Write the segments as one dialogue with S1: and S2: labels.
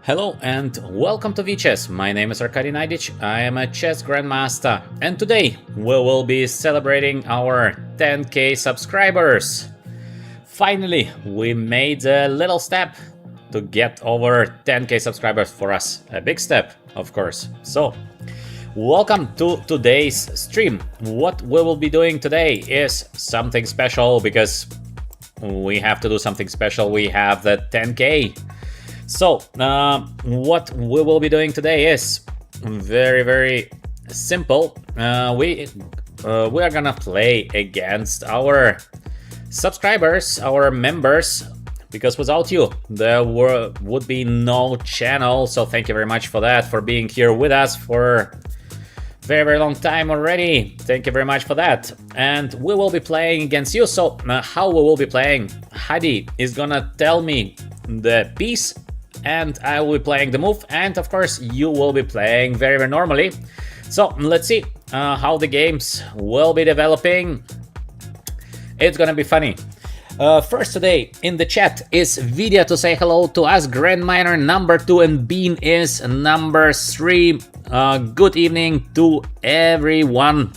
S1: Hello and welcome to VChess. My name is Naiditsch. I am a chess grandmaster, and today we will be celebrating our 10k subscribers. Finally, we made a little step to get over 10k subscribers. For us, a big step, of course. So, welcome to today's stream. What we will be doing today is something special because we have to do something special. We have the 10k. So, what we will be doing today is very simple. We are gonna play against our subscribers, our members, because without you, there would be no channel. So thank you very much for that, for being here with us for very long time already. Thank you very much for that. And we will be playing against you. So how we will be playing? Hadi is gonna tell me the piece, and I will be playing the move, and of course you will be playing very normally. So let's see how the games will be developing. It's gonna be funny. First today in the chat is Vidya to say hello to us, Grand Minor number 2, and Bean is number 3. Good evening to everyone.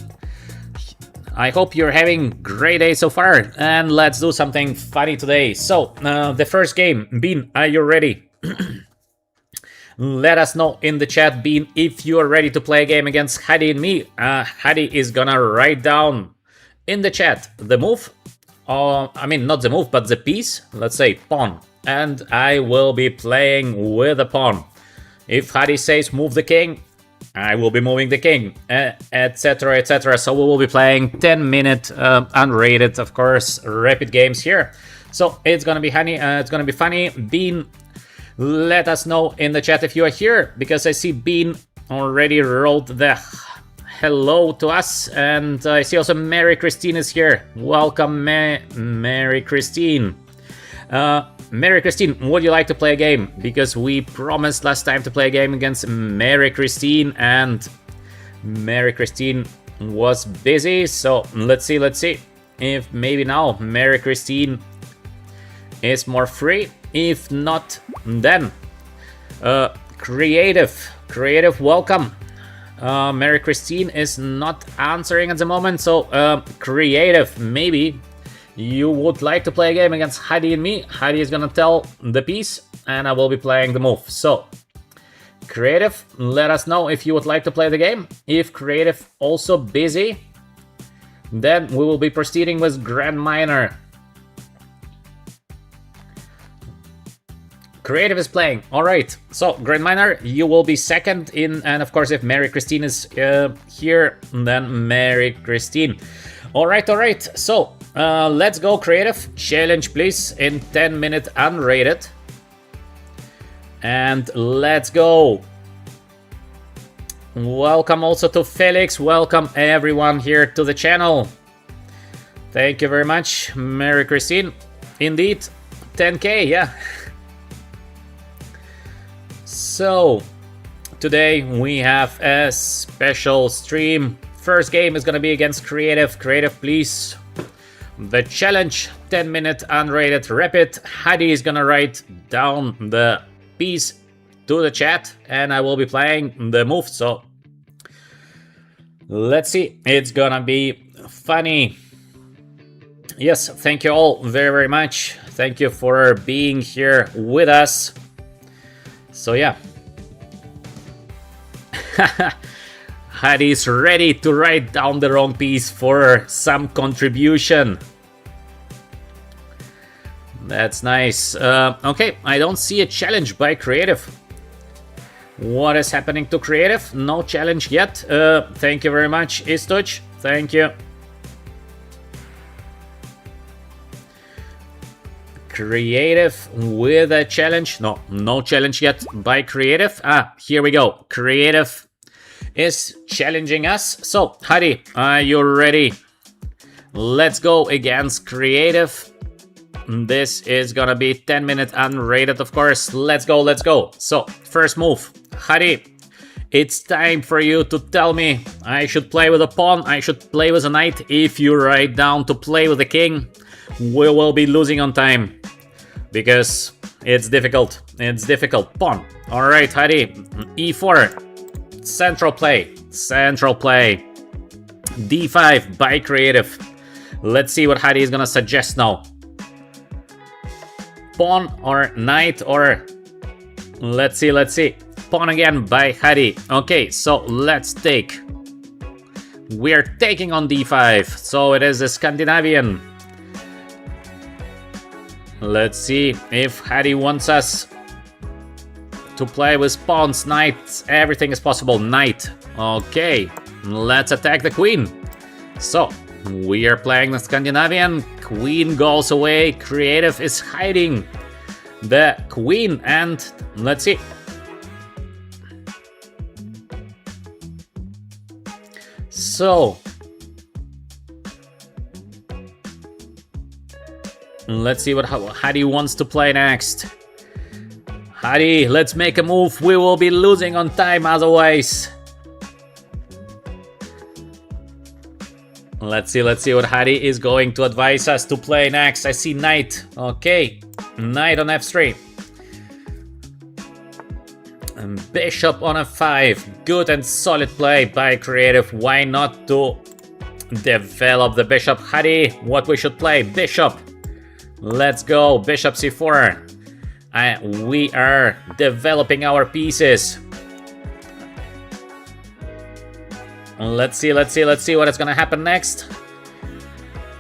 S1: I hope you're having a great day so far, and let's do something funny today. So the first game, Bean, are you ready? Let us know in the chat, Bean, if you are ready to play a game against Hadi and me. Hadi is gonna write down in the chat the move, I mean not the move, but the piece, let's say pawn, and I will be playing with a pawn. If Hadi says move the king, I will be moving the king, etc, etc. So we will be playing 10-minute unrated, of course, rapid games here. So it's gonna be it's gonna be funny. Bean, let us know in the chat if you are here, because I see Bean already wrote the hello to us, and I see also Mary Christine is here. Welcome, Mary Christine. Mary Christine, would you like to play a game? Because we promised last time to play a game against Mary Christine, and Mary Christine was busy. So let's see if maybe now Mary Christine is more free. If not, then creative, welcome. Mary Christine is not answering at the moment, so creative, maybe you would like to play a game against Hadi and me. Hadi is gonna tell the piece, and I will be playing the move. So creative, let us know if you would like to play the game. If creative also busy, then we will be proceeding with Grand Minor. Creative is playing. All right. So, Grand Minor, you will be second in, and of course, if Mary Christine is here, then Mary Christine. All right. So, let's go, Creative. Challenge, please, in 10-minute unrated. And let's go. Welcome also to Felix. Welcome everyone here to the channel. Thank you very much, Mary Christine. Indeed, 10k, yeah. So, today we have a special stream. First game is gonna be against Creative. Creative, please. The challenge, 10-minute unrated rapid. Hadi is gonna write down the piece to the chat, and I will be playing the move. So, let's see. It's gonna be funny. Yes, thank you all very much. Thank you for being here with us. So yeah, Hadi is ready to write down the wrong piece for some contribution. That's nice. Okay, I don't see a challenge by Creative. What is happening to Creative? No challenge yet. Thank you very much, Istuch. Thank you. Creative with a challenge. No challenge yet by Creative. Here we go. Creative is challenging us. So, Hadi, are you ready? Let's go against Creative. This is gonna be 10-minute unrated, of course. Let's go. So, first move. Hadi, it's time for you to tell me I should play with a pawn, I should play with a knight. If you write down to play with the king, we will be losing on time, because It's difficult. It's difficult. Pawn. Alright, Hari. E4. Central play. Central play. D5 by creative. Let's see what Hari is gonna suggest now. Pawn or knight or... Let's see, let's see. Pawn again by Hari. Okay, so let's take. We're taking on D5. So it is a Scandinavian. Let's see if Hari wants us to play with pawns, knights. Everything is possible. Knight. Okay, let's attack the queen. So we are playing the Scandinavian. Queen goes away. Creative is hiding the queen, and let's see. So let's see what Hari wants to play next. Hari, let's make a move. We will be losing on time otherwise. Let's see what Hari is going to advise us to play next. I see knight. Okay, knight on f3. And bishop on f5. Good and solid play by creative. Why not to develop the bishop? Hari, what we should play? Bishop. Let's go. Bishop c4. We are developing our pieces. Let's see what is gonna happen next.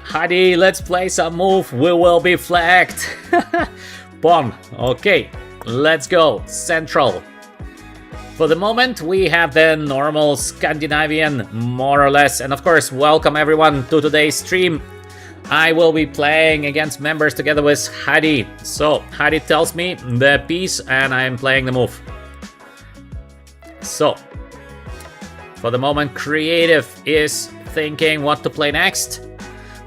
S1: Hari, let's play some move. We will be flagged. Pawn. Okay, let's go. Central. For the moment, we have the normal Scandinavian, more or less. And of course, welcome everyone to today's stream. I will be playing against members together with Hari. So, Hari tells me the piece and I'm playing the move. So, for the moment, creative is thinking what to play next.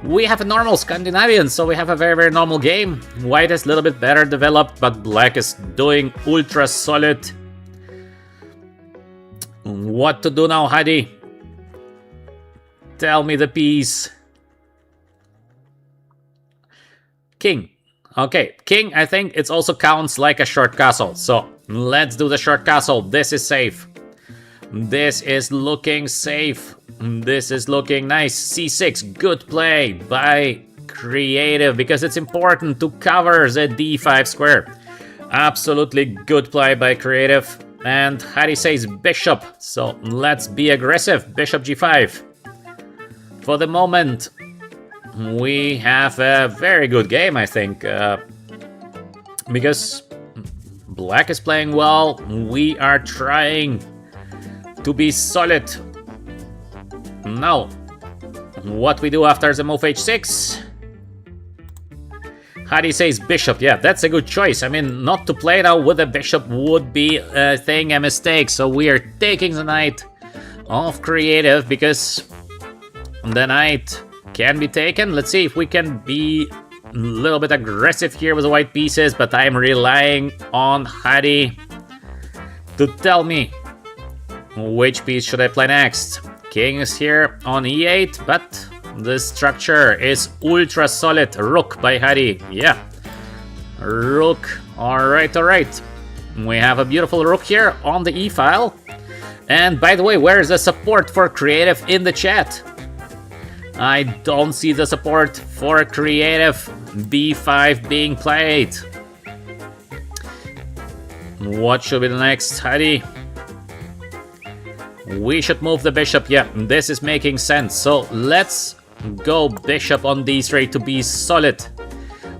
S1: We have a normal Scandinavian, so we have a very, very normal game. White is a little bit better developed, but black is doing ultra solid. What to do now, Hari? Tell me the piece. King. Okay, king, I think it also counts like a short castle. So let's do the short castle. This is safe. This is looking safe. This is looking nice. C6, good play by creative because it's important to cover the d5 square. Absolutely good play by creative. And Hari says bishop, so let's be aggressive. Bishop g5. For the moment, we have a very good game, I think, because black is playing well. We are trying to be solid. Now, what we do after the move h6? Hari says bishop. Yeah, that's a good choice. I mean, not to play now with a bishop would be a mistake. So we are taking the knight of creative because the knight can be taken. Let's see if we can be a little bit aggressive here with the white pieces, but I'm relying on Hari to tell me which piece should I play next. King is here on e8, but the structure is ultra solid. Rook by Hari. Yeah. Rook. Alright. We have a beautiful rook here on the e file. And by the way, where is the support for creative in the chat? I don't see the support for creative b5 being played. What should be the next, Hari? We should move the bishop. Yeah, this is making sense. So let's go bishop on d3 to be solid.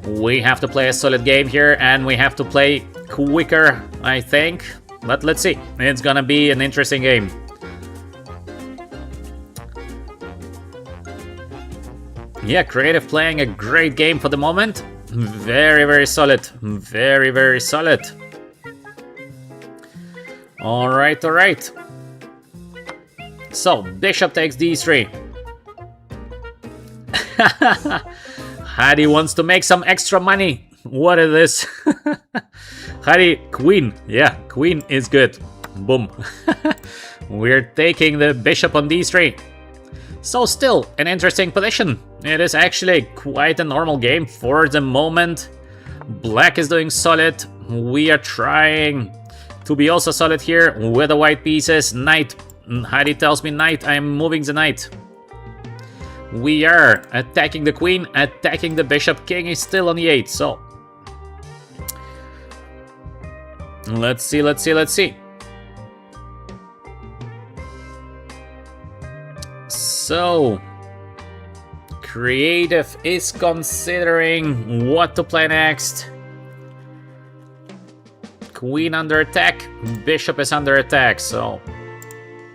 S1: We have to play a solid game here and we have to play quicker, I think. But let's see. It's gonna be an interesting game. Yeah, creative playing a great game for the moment. Very, very solid. Very, very solid. Alright. So, bishop takes d3. Hari wants to make some extra money. What is this? Hari, queen. Yeah, queen is good. Boom. We're taking the bishop on d3. So still an interesting position. It is actually quite a normal game for the moment. Black is doing solid. We are trying to be also solid here with the white pieces. Knight. Heidi tells me knight. I am moving the knight. We are attacking the queen, attacking the bishop. King is still on e8, so let's see, let's see, let's see. So Creative is considering what to play next. Queen under attack, bishop is under attack, so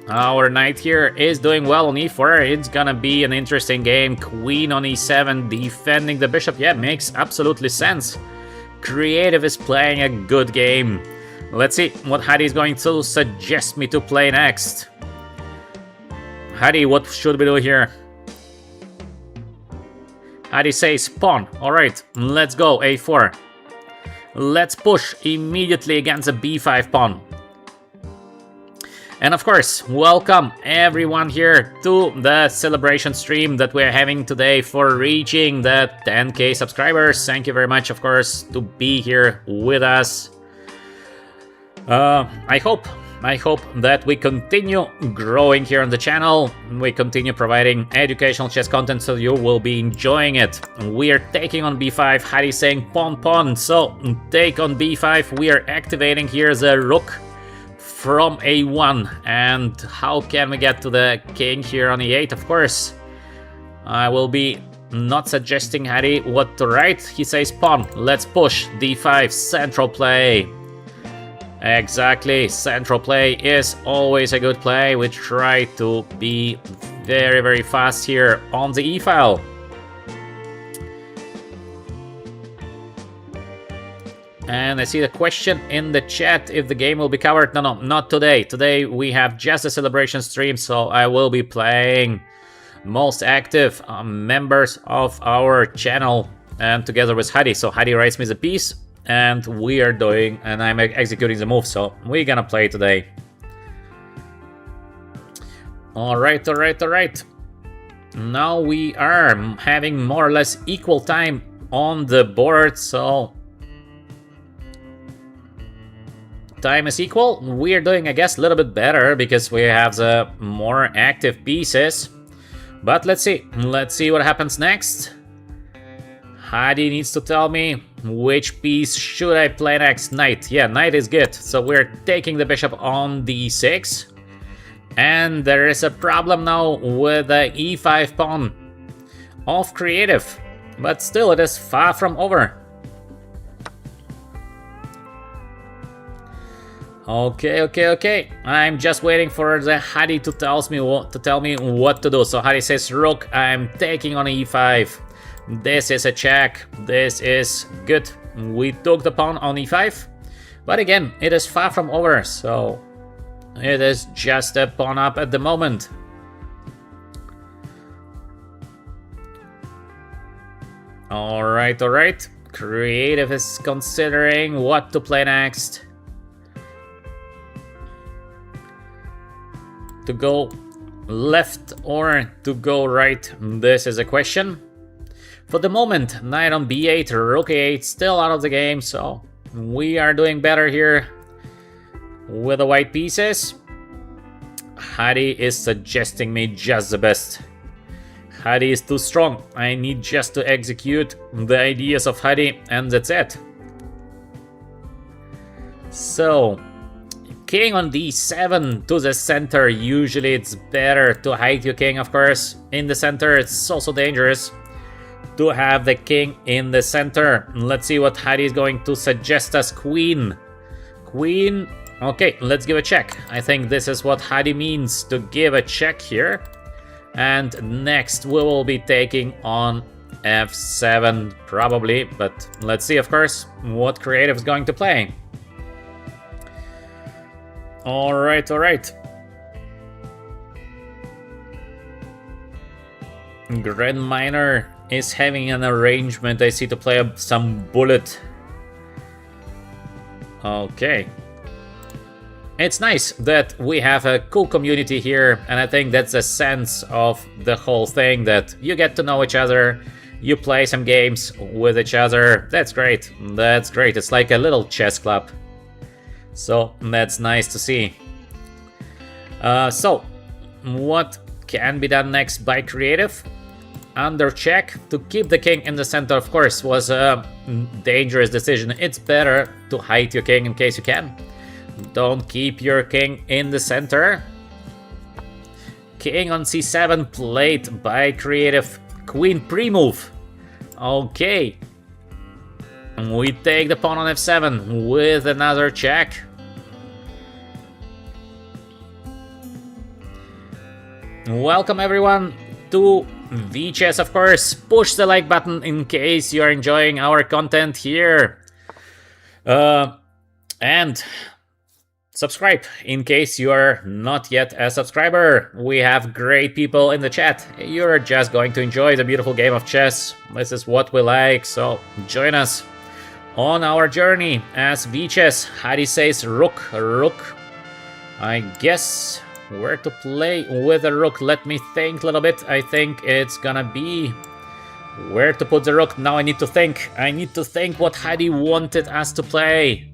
S1: our knight here is doing well on e4. It's gonna be an interesting game. Queen on e7, defending the bishop. Yeah, makes absolutely sense. Creative is playing a good game. Let's see what Heidi is going to suggest me to play next. Heidi, what should we do here? Heidi says pawn. Alright, let's go, a4. Let's push immediately against a b5 pawn. And of course, welcome everyone here to the celebration stream that we're having today for reaching the 10k subscribers. Thank you very much, of course, to be here with us. I hope that we continue growing here on the channel. We continue providing educational chess content, so you will be enjoying it. We are taking on b5. Heidi saying pawn, pawn. So take on b5. We are activating here the rook from a1. And how can we get to the king here on e8? Of course, I will be not suggesting Heidi what to write. He says pawn. Let's push d5. Central play. Exactly, central play is always a good play. We try to be very, very fast here on the e-file. And I see the question in the chat if the game will be covered. No, not today. Today we have just a celebration stream, so I will be playing most active members of our channel and together with Heidi. So Heidi writes me the piece. And we are doing, and I'm executing the move, so we're gonna play today. Alright, alright, alright. Now we are having more or less equal time on the board, so time is equal. We are doing, I guess, a little bit better because we have the more active pieces. But let's see what happens next. Heidi needs to tell me which piece should I play next. Knight. Yeah, knight is good. So we're taking the bishop on d6. And there is a problem now with the e5 pawn of Creative. But still, it is far from over. Okay. I'm just waiting for the Heidi to tell me what to do. So Heidi says rook. I'm taking on e5. This is a check. This is good. We took the pawn on e5, but again, it is far from over, so it is just a pawn up at the moment. Alright. Creative is considering what to play next. To go left or to go right? This is a question. For the moment, knight on b8, rook a8, still out of the game, so we are doing better here with the white pieces. Heidi is suggesting me just the best. Heidi is too strong. I need just to execute the ideas of Heidi, and that's it. So, king on d7 to the center. Usually it's better to hide your king, of course. In the center, it's also dangerous to have the king in the center. Let's see what Heidi is going to suggest us. Queen. Okay, let's give a check. I think this is what Heidi means, to give a check here. And next we will be taking on f7 probably, but let's see, of course, what Creative is going to play. Alright. Grand Minor is having an arrangement, I see, to play some bullet. Okay. It's nice that we have a cool community here, and I think that's the sense of the whole thing, that you get to know each other, You play some games with each other. That's great. That's great. It's like a little chess club. So that's nice to see. So what can be done next by creative? Under check to keep the king in the center, of course, was a dangerous decision. It's better to hide your king in case you can. Don't keep your king in the center. King on c7 played by creative. Queen pre-move. Okay. We take the pawn on f7 with another check. Welcome everyone to VChess, of course. Push the like button in case you are enjoying our content here. And subscribe in case you are not yet a subscriber. We have great people in the chat. You're just going to enjoy the beautiful game of chess. This is what we like, so join us on our journey as VChess. Hadi says rook, rook. I guess where to play with a rook. Let me think a little bit. I think it's gonna be where to put the rook. Now I need to think. I need to think what Hadi wanted us to play.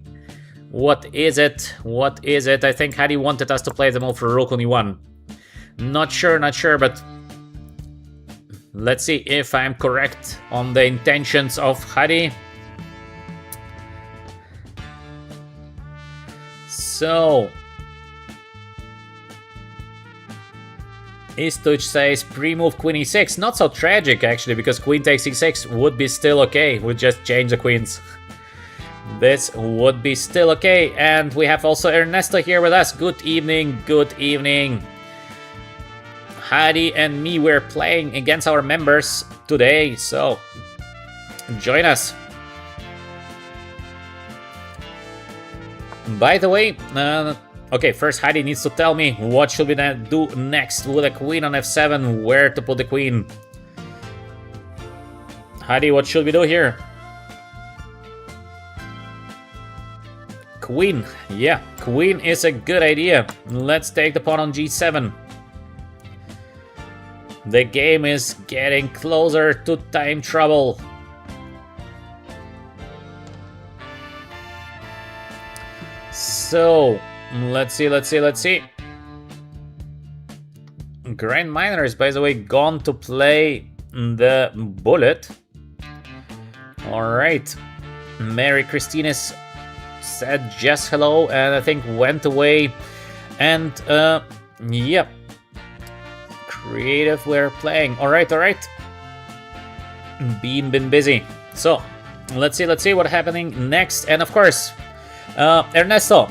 S1: What is it? What is it? I think Hadi wanted us to play the move for rook on e1. Not sure, but let's see if I'm correct on the intentions of Hadi. So Naiditsch says pre-move queen e6. Not so tragic actually, because queen takes e6 would be still okay. We just change the queens. This would be still okay. And we have also Ernesto here with us. Good evening, good evening. Hadi and me, we're playing against our members today, so join us. By the way, okay, first Hadi needs to tell me what should we do next with a queen on f7, where to put the queen. Hadi, what should we do here? Queen, yeah, queen is a good idea. Let's take the pawn on g7. The game is getting closer to time trouble. So, let's see. Grand Miner is, by the way, gone to play the bullet. Alright. Mary Christines said just hello and I think went away. And, yep. Creative, we're playing. Alright. Been busy. So, let's see what's happening next. And of course, Ernesto,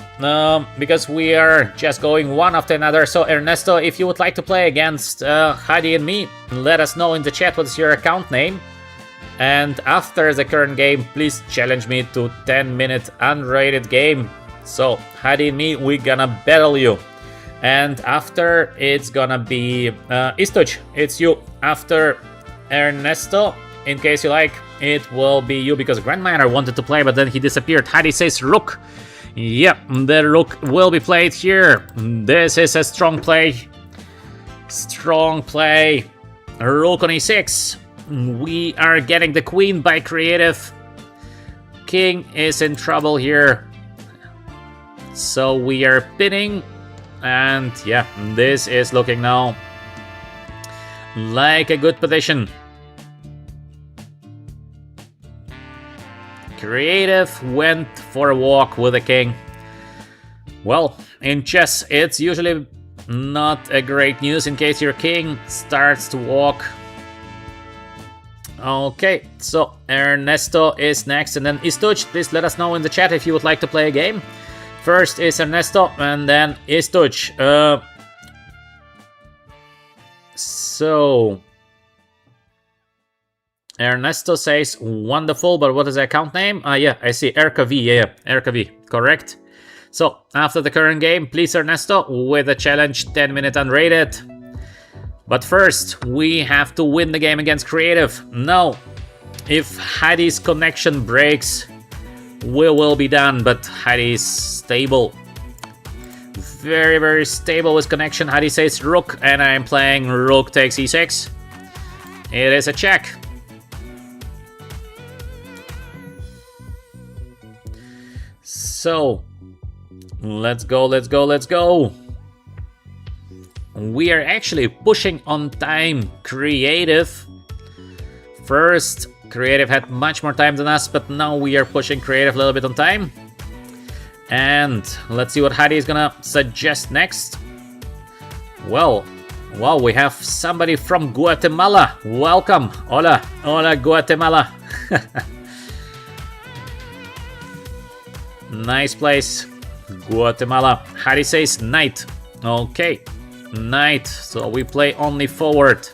S1: because we are just going one after another. So Ernesto, if you would like to play against Hadi and me, let us know in the chat what's your account name. And after the current game, please challenge me to 10-minute unrated game. So Hadi and me, we're gonna battle you. And after, it's gonna be Naiditsch, it's you. After Ernesto, in case you like, it will be you, because Grand Miner wanted to play, but then he disappeared. Hadi says rook. Yep, the rook will be played here. This is a strong play. Strong play. Rook on e6. We are getting the queen by creative. King is in trouble here. So we are pinning. And yeah, this is looking now like a good position. Creative went for a walk with the king. Well, in chess, it's usually not a great news in case your king starts to walk. Okay, so Ernesto is next, and then Naiditsch. Please let us know in the chat if you would like to play a game. First is Ernesto, and then Naiditsch. So Ernesto says wonderful, but what is the account name? Yeah, I see, RKV, yeah, RKV, correct. So, after the current game, please Ernesto, with a challenge 10-minute unrated. But first, we have to win the game against creative. Now, if Hadi's connection breaks, we will be done, but Hadi is stable. Very, very stable with connection. Hadi says rook, and I'm playing rook takes e6. It is a check. So, let's go, let's go, let's go. We are actually pushing on time creative. First, creative had much more time than us, but now we are pushing creative a little bit on time. And let's see what Hadi is gonna suggest next. Well, wow, we have somebody from Guatemala. Welcome. Hola, hola, Guatemala. Nice place, Guatemala. Hadi says knight. Okay, knight. So we play only forward.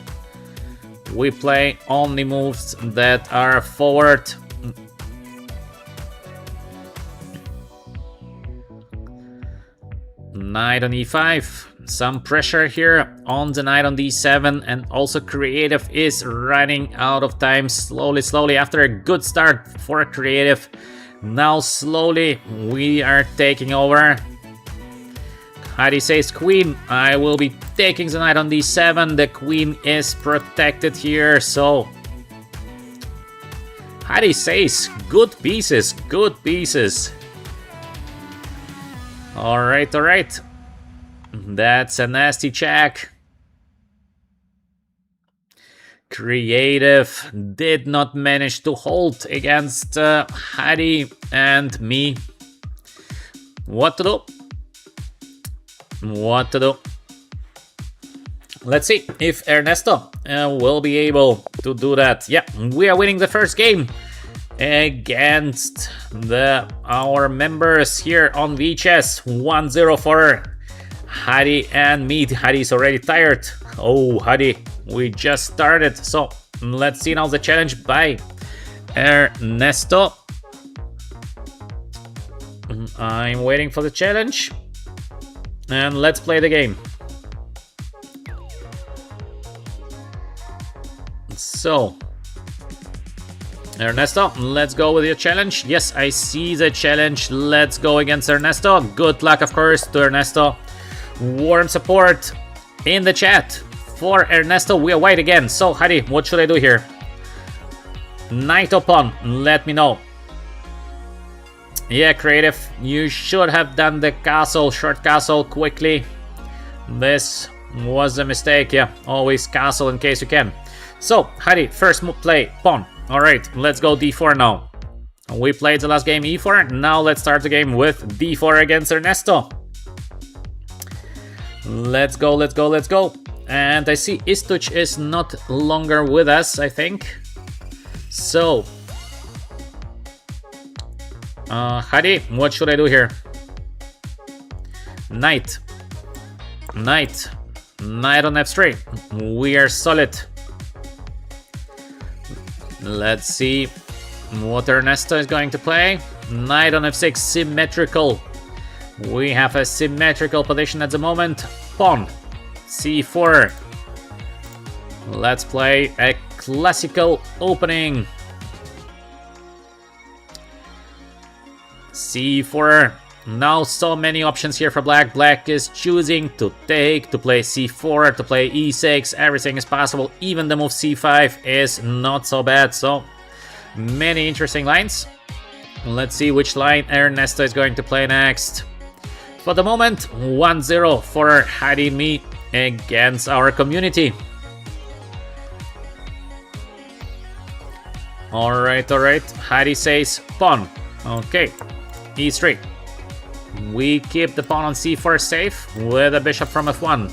S1: We play only moves that are forward. Knight on e5. Some pressure here on the knight on d7, and also creative is running out of time slowly after a good start for creative. Now slowly we are taking over. Hadi says queen. I will be taking the knight on d7. The queen is protected here, so Hadi says good pieces, good pieces. Alright, alright. That's a nasty check. Creative did not manage to hold against Hadi and me. What to do? What to do? Let's see if Ernesto will be able to do that. Yeah, we are winning the first game against our members here on VChess. 1-0 for Hadi and me. Hadi is already tired. Oh, Hadi, we just started. So let's see now the challenge by Ernesto. I'm waiting for the challenge. And let's play the game. So, Ernesto, let's go with your challenge. Yes, I see the challenge. Let's go against Ernesto. Good luck, of course, to Ernesto. Warm support in the chat for Ernesto. We are white again. So, Hadi, what should I do here? Knight or pawn? Let me know. Yeah, creative, you should have done the castle, short castle, quickly. This was a mistake. Yeah, always castle in case you can. So, Hadi, first play, pawn. Alright, let's go d4 now. We played the last game e4. Now let's start the game with d4 against Ernesto. Let's go, let's go, let's go. And I see Naiditsch is not longer with us, I think. So, Hadi, what should I do here? Knight. Knight. Knight on f3. We are solid. Let's see what Ernesto is going to play. Knight on f6, symmetrical. We have a symmetrical position at the moment. Pawn. c4. Let's play a classical opening. c4. Now so many options here for black. Black is choosing to take, to play c4, to play e6. Everything is possible. Even the move c5 is not so bad. So many interesting lines. Let's see which line Ernesto is going to play next. For the moment, 1-0 for Hadi and me against our community. Alright, alright. Hadi says pawn. Okay. e3. We keep the pawn on c4 safe with a bishop from f1.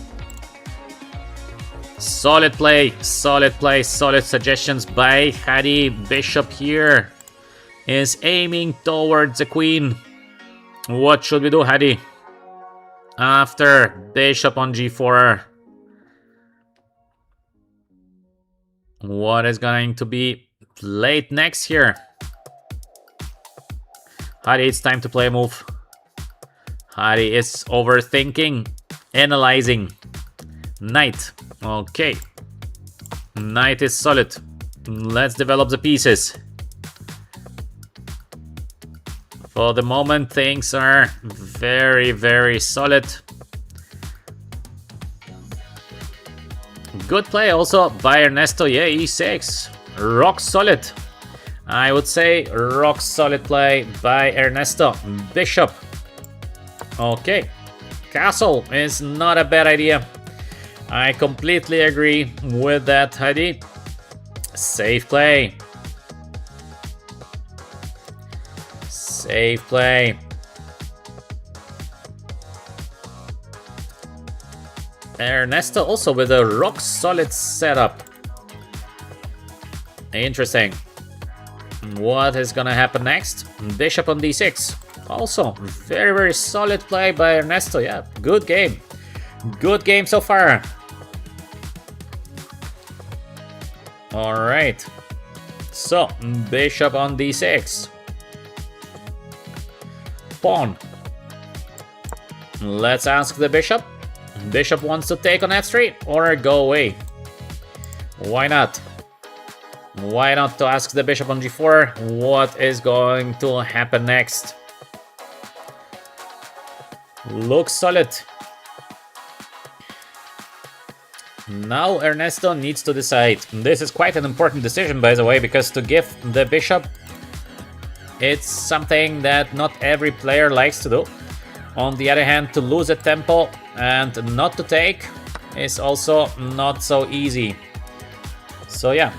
S1: Solid play, solid suggestions by Hadi. Bishop here is aiming towards the queen. What should we do, Hadi? After bishop on g4. What is going to be played next here? Hadi, it's time to play a move. Hadi is overthinking, analyzing. Knight. Okay. Knight is solid. Let's develop the pieces. For the moment, things are very, very solid. Good play also by Ernesto. Yeah, e6. Rock solid. I would say rock solid play by Ernesto. Bishop. Okay. Castle is not a bad idea. I completely agree with that, Hadi. Safe play. Safe play. Ernesto also with a rock solid setup. Interesting. What is gonna happen next? Bishop on d6. Also, very solid play by Ernesto. Yeah, good game. Good game so far. Alright. So, bishop on d6. Pawn. Let's ask the bishop. Bishop wants to take on f3 or go away. Why not? Why not to ask the bishop on g4 what is going to happen next? Looks solid. Now Ernesto needs to decide. This is quite an important decision, by the way, because to give the bishop, it's something that not every player likes to do. On the other hand, to lose a tempo and not to take is also not so easy. So yeah.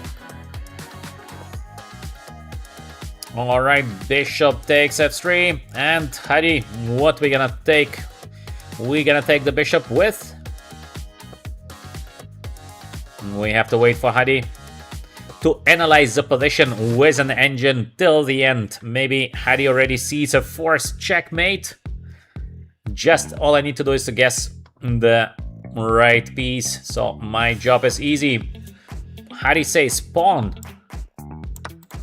S1: Alright, bishop takes f3, and Hadi, what we gonna take? We gonna take the bishop with... We have to wait for Hadi to analyze the position with an engine till the end. Maybe Hadi already sees a forced checkmate. Just all I need to do is to guess the right piece, so my job is easy. Hadi says pawn.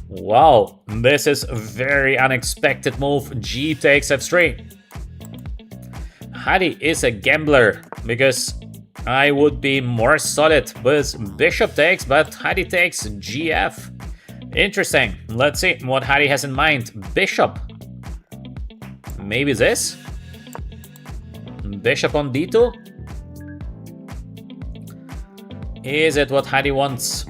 S1: Wow, this is a very unexpected move. G takes f3. Hadi is a gambler because I would be more solid with bishop takes, but Hadi takes gf. Interesting. Let's see what Hadi has in mind. Bishop. Maybe this? Bishop on d2? Is it what Hadi wants?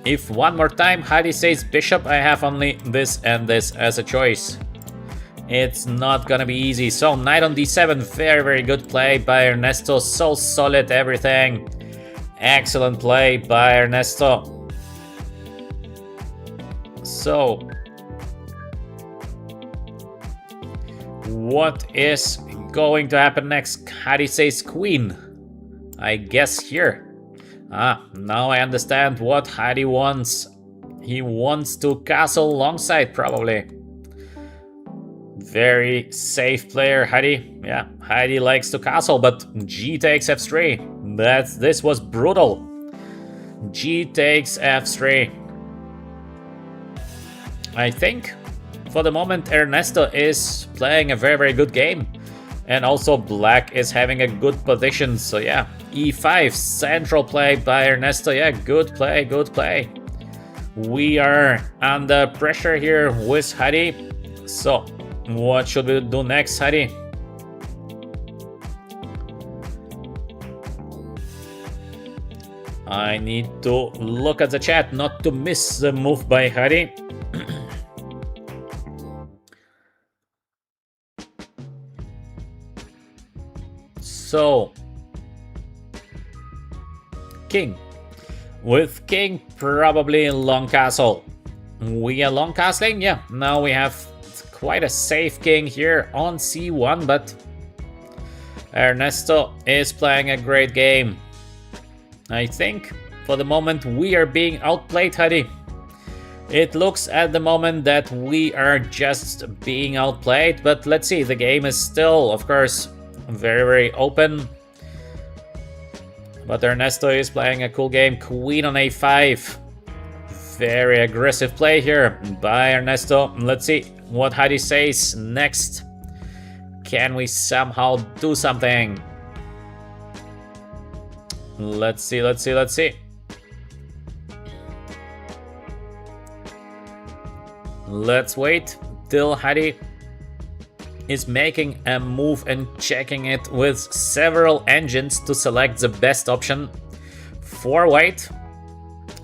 S1: If one more time Hadi says bishop, I have only this and this as a choice. It's not gonna be easy. So knight on d7, very good play by Ernesto. So solid everything. Excellent play by Ernesto. So what is going to happen next? Hadi says queen. I guess here. Now I understand what Hadi wants. He wants to castle longside, probably. Very safe player, Hadi. Yeah, Hadi likes to castle, but G takes f3. This was brutal. G takes f3. I think for the moment Ernesto is playing a very good game. And also black is having a good position, so yeah. E5, central play by Ernesto. Yeah, good play, good play. We are under pressure here with Hadi. So, what should we do next, Hadi? I need to look at the chat not to miss the move by Hadi. So, king. With king, probably long castle. We are long castling? Yeah, now we have quite a safe king here on c1, but Ernesto is playing a great game. I think for the moment we are being outplayed, Hadi. It looks at the moment that we are just being outplayed, but let's see, the game is still, of course, very open. But Ernesto is playing a cool game. Queen on a5. Very aggressive play here by Ernesto. Let's see what Hadi says next. Can we somehow do something? Let's see. Let's wait till Hadi is making a move and checking it with several engines to select the best option for white.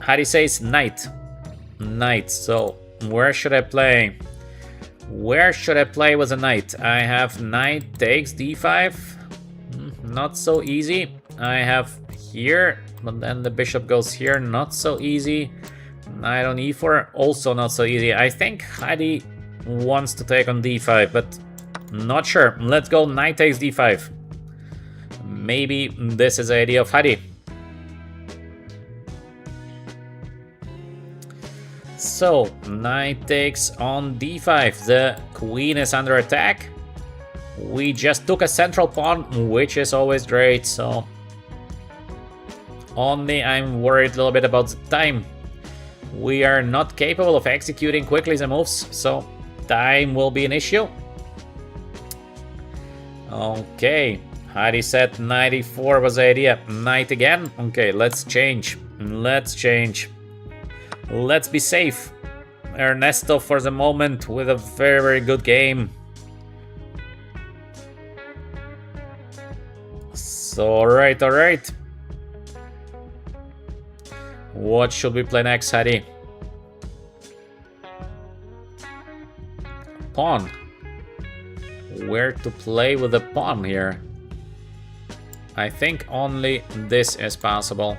S1: Hadi says knight. knight. So where should I play? Where should I play with a knight? I have knight takes d5. Not so easy. I have here, but then the bishop goes here. Not so easy. Knight on e4, also not so easy. I think Hadi wants to take on d5, but not sure. Let's go knight takes d5. Maybe this is the idea of Hadi. So, knight takes on d5. The queen is under attack. We just took a central pawn, which is always great, so... Only I'm worried a little bit about the time. We are not capable of executing quickly the moves, so time will be an issue. Okay, Hadi said 94 was the idea. Knight again? Okay, let's change. Let's change. Let's be safe. Ernesto for the moment with a very, very good game. So, alright, alright. What should we play next, Hadi? Pawn. Where to play with the pawn here? I think only this is possible.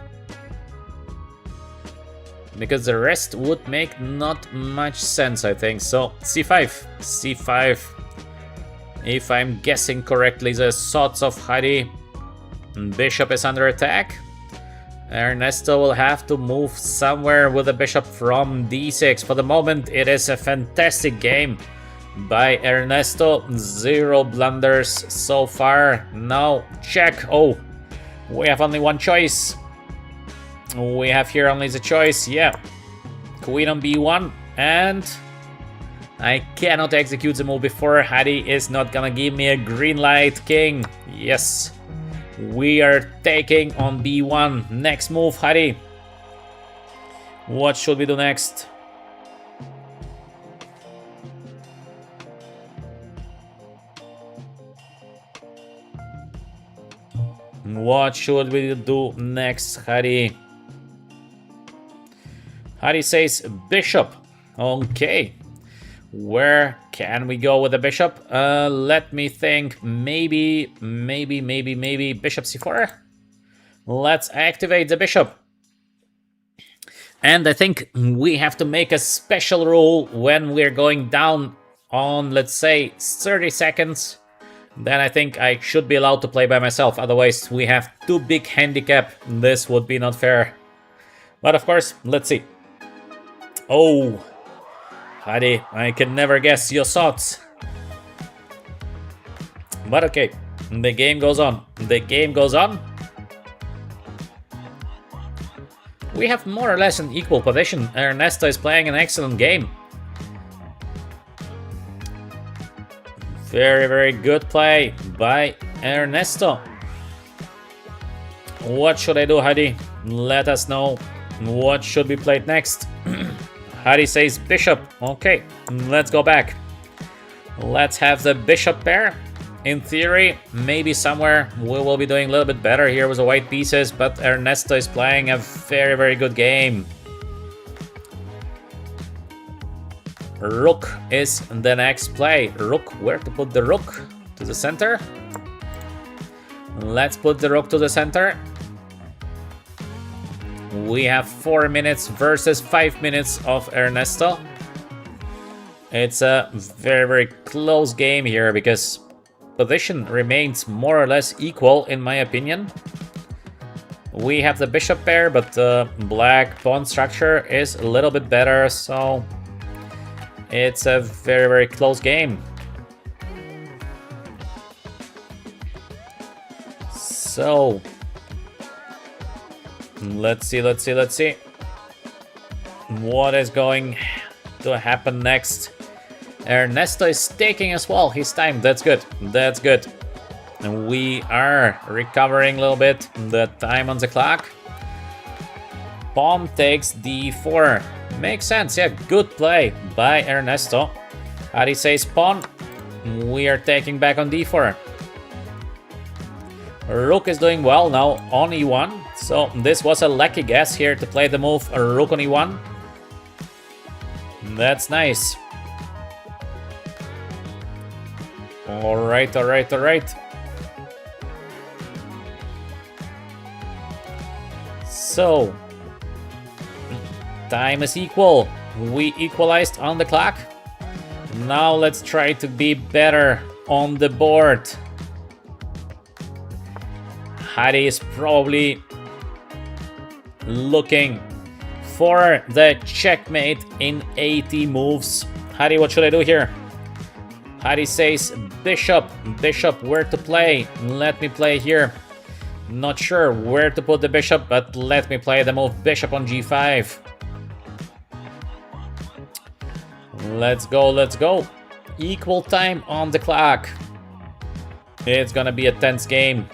S1: Because the rest would make not much sense, I think. So, c5. c5. If I'm guessing correctly, the thoughts of Hadi. Bishop is under attack. Ernesto will have to move somewhere with the bishop from d6. For the moment, it is a fantastic game by Ernesto. 0 blunders so far. Now, check. Oh, we have only one choice. We have here only the choice. Yeah. Queen on b1. And I cannot execute the move before. Hadi is not gonna give me a green light. King. Yes. We are taking on b1. Next move, Hadi. What should we do next? What should we do next, Hadi? Hadi says bishop. Okay. Where can we go with the bishop? Let me think. Maybe bishop c4. Let's activate the bishop. And I think we have to make a special rule when we're going down on, let's say, 30 seconds. Then I think I should be allowed to play by myself. Otherwise, we have too big handicap. This would be not fair. But of course, let's see. Oh, Hadi, I can never guess your thoughts. But okay, the game goes on. The game goes on. We have more or less an equal position. Ernesto is playing an excellent game. Very, very good play by Ernesto. What should I do, Hadi? Let us know what should be played next. Hadi says bishop. Okay, let's go back. Let's have the bishop pair. In theory, maybe somewhere we will be doing a little bit better here with the white pieces, but Ernesto is playing a very, very good game. Rook is the next play. Rook, where to put the rook? To the center? Let's put the rook to the center. We have 4 minutes versus 5 minutes of Ernesto. It's a very, very close game here because position remains more or less equal in my opinion. We have the bishop pair, but the black pawn structure is a little bit better, so it's a very, very close game. So let's see. What is going to happen next? Ernesto is taking as well his time. That's good. That's good. And we are recovering a little bit the time on the clock. Pawn takes d4. Makes sense. Yeah, good play by Ernesto. Hadi says pawn. We are taking back on d4. Rook is doing well now on e1. So this was a lucky guess here to play the move rook on e1. That's nice. Alright, alright, alright. So, time is equal. We equalized on the clock. Now let's try to be better on the board. Hari is probably looking for the checkmate in 80 moves. Hari, what should I do here? Hari says bishop. Bishop, where to play? Let me play here. Not sure where to put the bishop, but let me play the move bishop on g5. Let's go, let's go. Equal time on the clock. It's gonna be a tense game.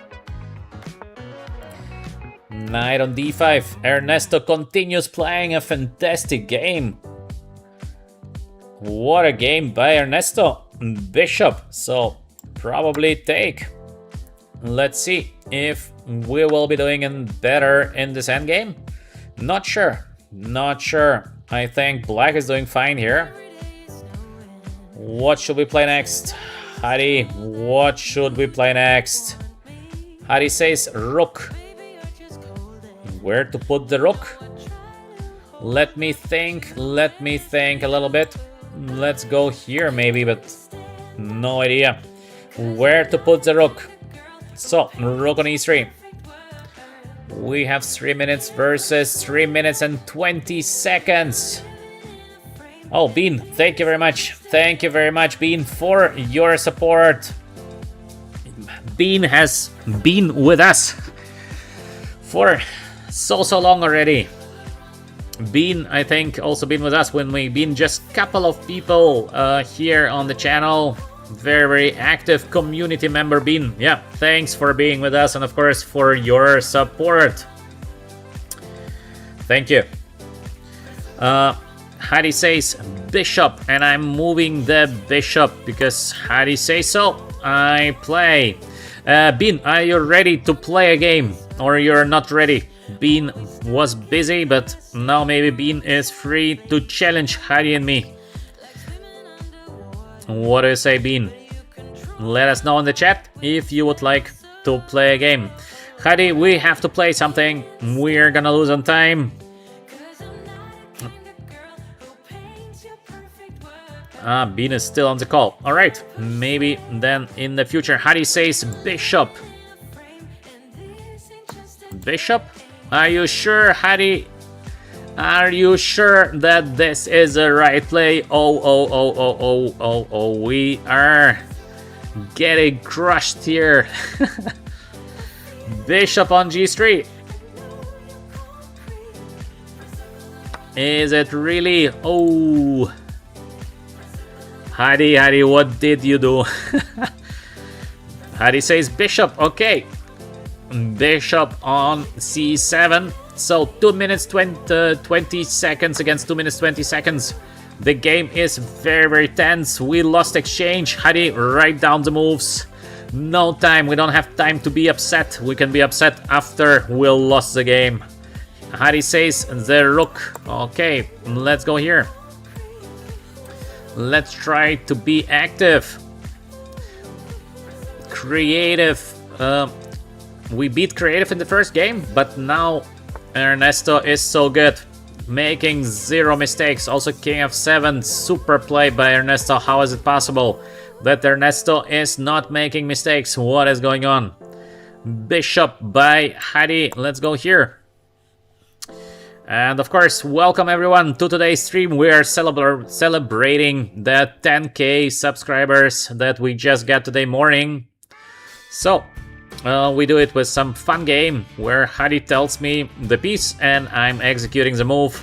S1: Knight on d5. Ernesto continues playing a fantastic game. What a game by Ernesto. Bishop, so probably take. Let's see if we will be doing better in this endgame. Not sure. Not sure. I think black is doing fine here. What should we play next? Hari, what should we play next? Hari says rook. Where to put the rook? Let me think a little bit. Let's go here maybe, but no idea where to put the rook. So, rook on e3. We have 3 minutes versus 3 minutes and 20 seconds. Oh, Bean, thank you very much. Thank you very much, Bean, for your support. Bean has been with us for so long already. Bean, I think, also been with us when we've been just a couple of people here on the channel. Very active community member, Bean. Yeah, thanks for being with us and of course for your support. Thank you. Hari says bishop, and I'm moving the bishop because Hari says so. I play. Bean, are you ready to play a game or you're not ready? Bean was busy, but now maybe Bean is free to challenge Hari and me. What do you say, Bean? Let us know in the chat if you would like to play a game. Hari, we have to play something. We're gonna lose on time. Bean is still on the call. Alright, maybe then in the future. Hari says bishop. Bishop? Are you sure, Hari? Are you sure that this is the right play? Oh, we are getting crushed here. Bishop on g3. Is it really? Oh. Hari, what did you do? Hari says bishop, okay. Bishop on c7. So 2 minutes 20 seconds against 2 minutes 20 seconds. The game is very tense. We lost exchange. Hari, write down the moves. No time. We don't have time to be upset. We can be upset after we lost the game. Hari says the rook. Okay, let's go here. Let's try to be active. Creative. We beat creative in the first game, but now Ernesto is so good, making 0 mistakes. Also king f7, super play by Ernesto. How is it possible that Ernesto is not making mistakes? What is going on? Bishop by Hari. Let's go here. And of course, welcome everyone to today's stream. We are celebrating the 10k subscribers that we just got today morning. So we do it with some fun game where Hari tells me the piece and I'm executing the move.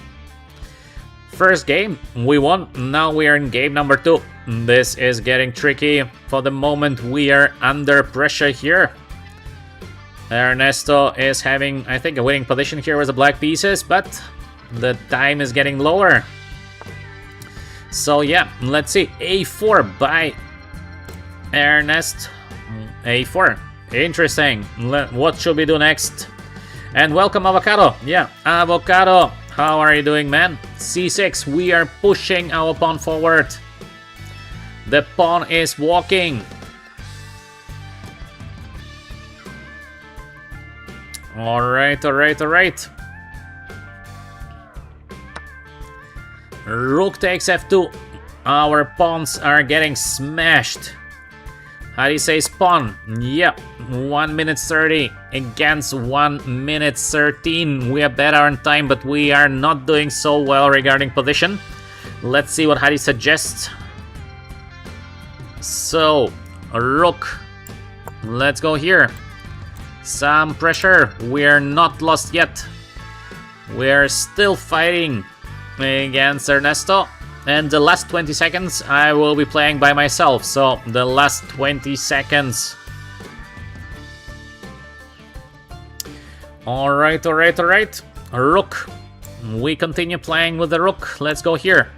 S1: First game, we won. Now we are in game number 2. This is getting tricky. For the moment, we are under pressure here. Ernesto is having, I think, a winning position here with the black pieces, but the time is getting lower. So yeah, let's see. A4 by Ernest. A4. Interesting. What should we do next? And welcome, Avocado. Yeah, Avocado. How are you doing, man? C6, we are pushing our pawn forward. The pawn is walking. Alright. Rook takes f2. Our pawns are getting smashed. Hadi says pawn. Yep, 1 minute 30 against 1 minute 13. We are better on time, but we are not doing so well regarding position. Let's see what Hadi suggests. So, rook. Let's go here. Some pressure. We're not lost yet. We're still fighting against Ernesto. And the last 20 seconds I will be playing by myself. So the last 20 seconds. Alright. Rook. We continue playing with the rook. Let's go here.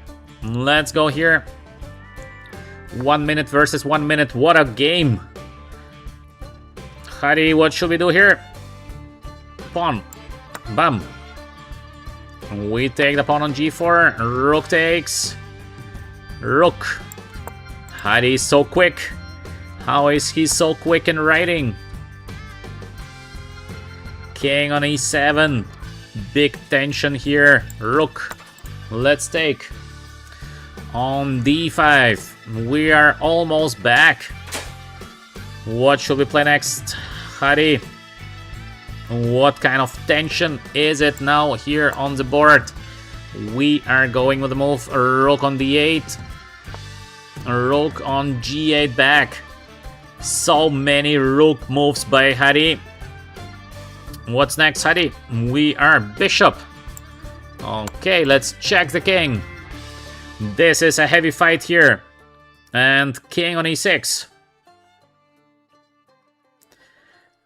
S1: 1 minute versus 1 minute. What a game. Hadi, what should we do here? Pawn. Bam. We take the pawn on g4. Rook takes. Rook. Hadi is so quick. How is he so quick in writing? King on e7. Big tension here. Rook. Let's take. On d5. We are almost back. What should we play next? Hadi. What kind of tension is it now here on the board? We are going with the move. Rook on d8. Rook on g8 back. So many rook moves by Hadi. What's next, Hadi? We are bishop. Okay, let's check the king. This is a heavy fight here. And king on e6.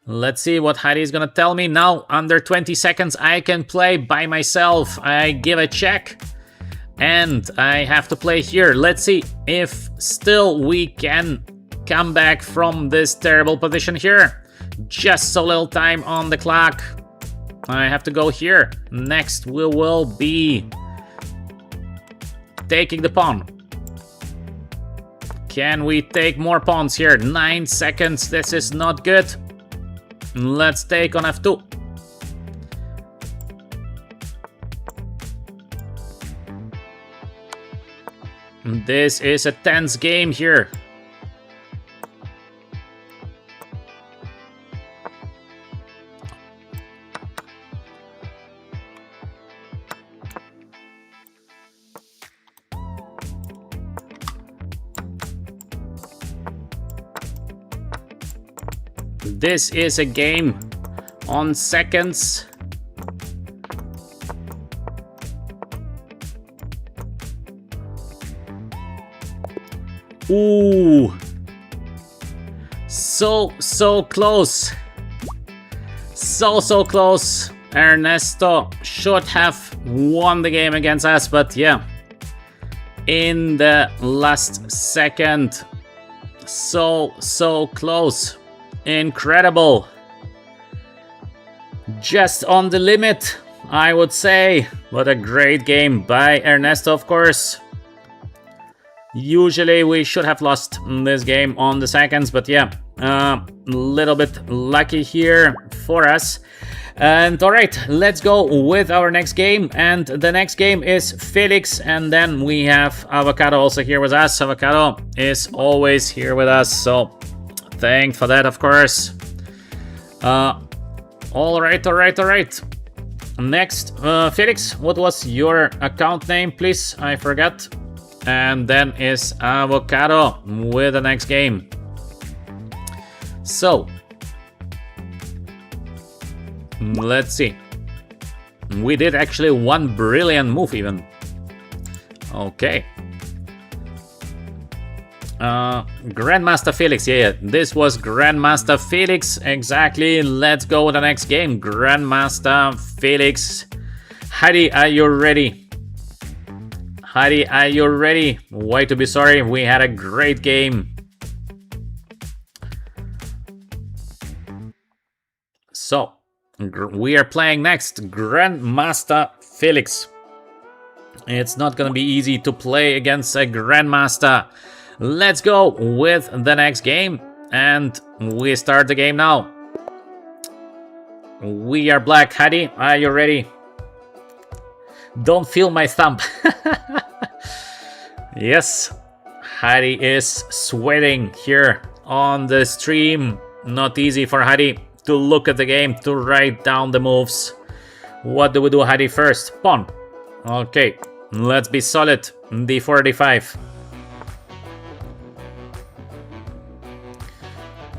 S1: Let's see what Hadi is gonna tell me. Now, under 20 seconds, I can play by myself. I give a check. And I have to play here. Let's see if still we can come back from this terrible position here. Just so little time on the clock. I have to go here. Next, we will be taking the pawn. Can we take more pawns here? 9 seconds. This is not good. Let's take on f2. This is a tense game here. This is a game on seconds. Ooh. So close. So close. Ernesto should have won the game against us, but yeah. In the last second. So close. Incredible. Just on the limit, I would say. What a great game by Ernesto, of course. Usually we should have lost this game on the seconds, but yeah, a little bit lucky here for us. And alright, let's go with our next game. And the next game is Felix, and then we have Avocado also here with us. Avocado is always here with us, so thanks for that, of course. Alright. Next, Felix, what was your account name, please? I forgot. And then is Avocado with the next game. So, let's see. We did actually one brilliant move even. Okay. Grandmaster Felix, yeah, this was Grandmaster Felix, exactly. Let's go with the next game. Grandmaster Felix. Hadi, are you ready? Hadi, are you ready? Why to be sorry, we had a great game. So, we are playing next Grandmaster Felix. It's not gonna be easy to play against a Grandmaster. Let's go with the next game, and we start the game now. We are black. Hadi, are you ready? Don't feel my thumb. Yes, Hadi is sweating here on the stream. Not easy for Hadi to look at the game, to write down the moves. What do we do, Hadi, first? Pawn. Okay, let's be solid. D4, D5.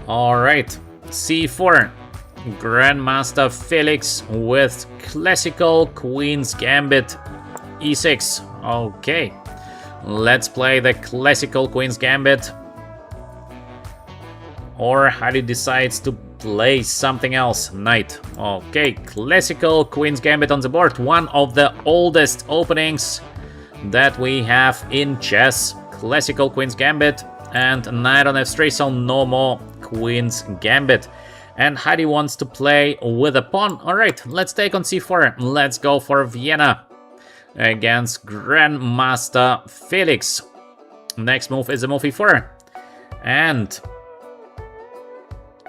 S1: Alright, C4. Grandmaster Felix with classical Queen's Gambit. E6. Okay, let's play the classical Queen's Gambit. Or Hadi decides to play something else. Knight. Okay, classical Queen's Gambit on the board. One of the oldest openings that we have in chess. Classical Queen's Gambit and Knight on F3, so no more Queen's Gambit. And Hadi wants to play with a pawn. Alright, let's take on C4. Let's go for Vienna against Grandmaster Felix. Next move is a move E4. And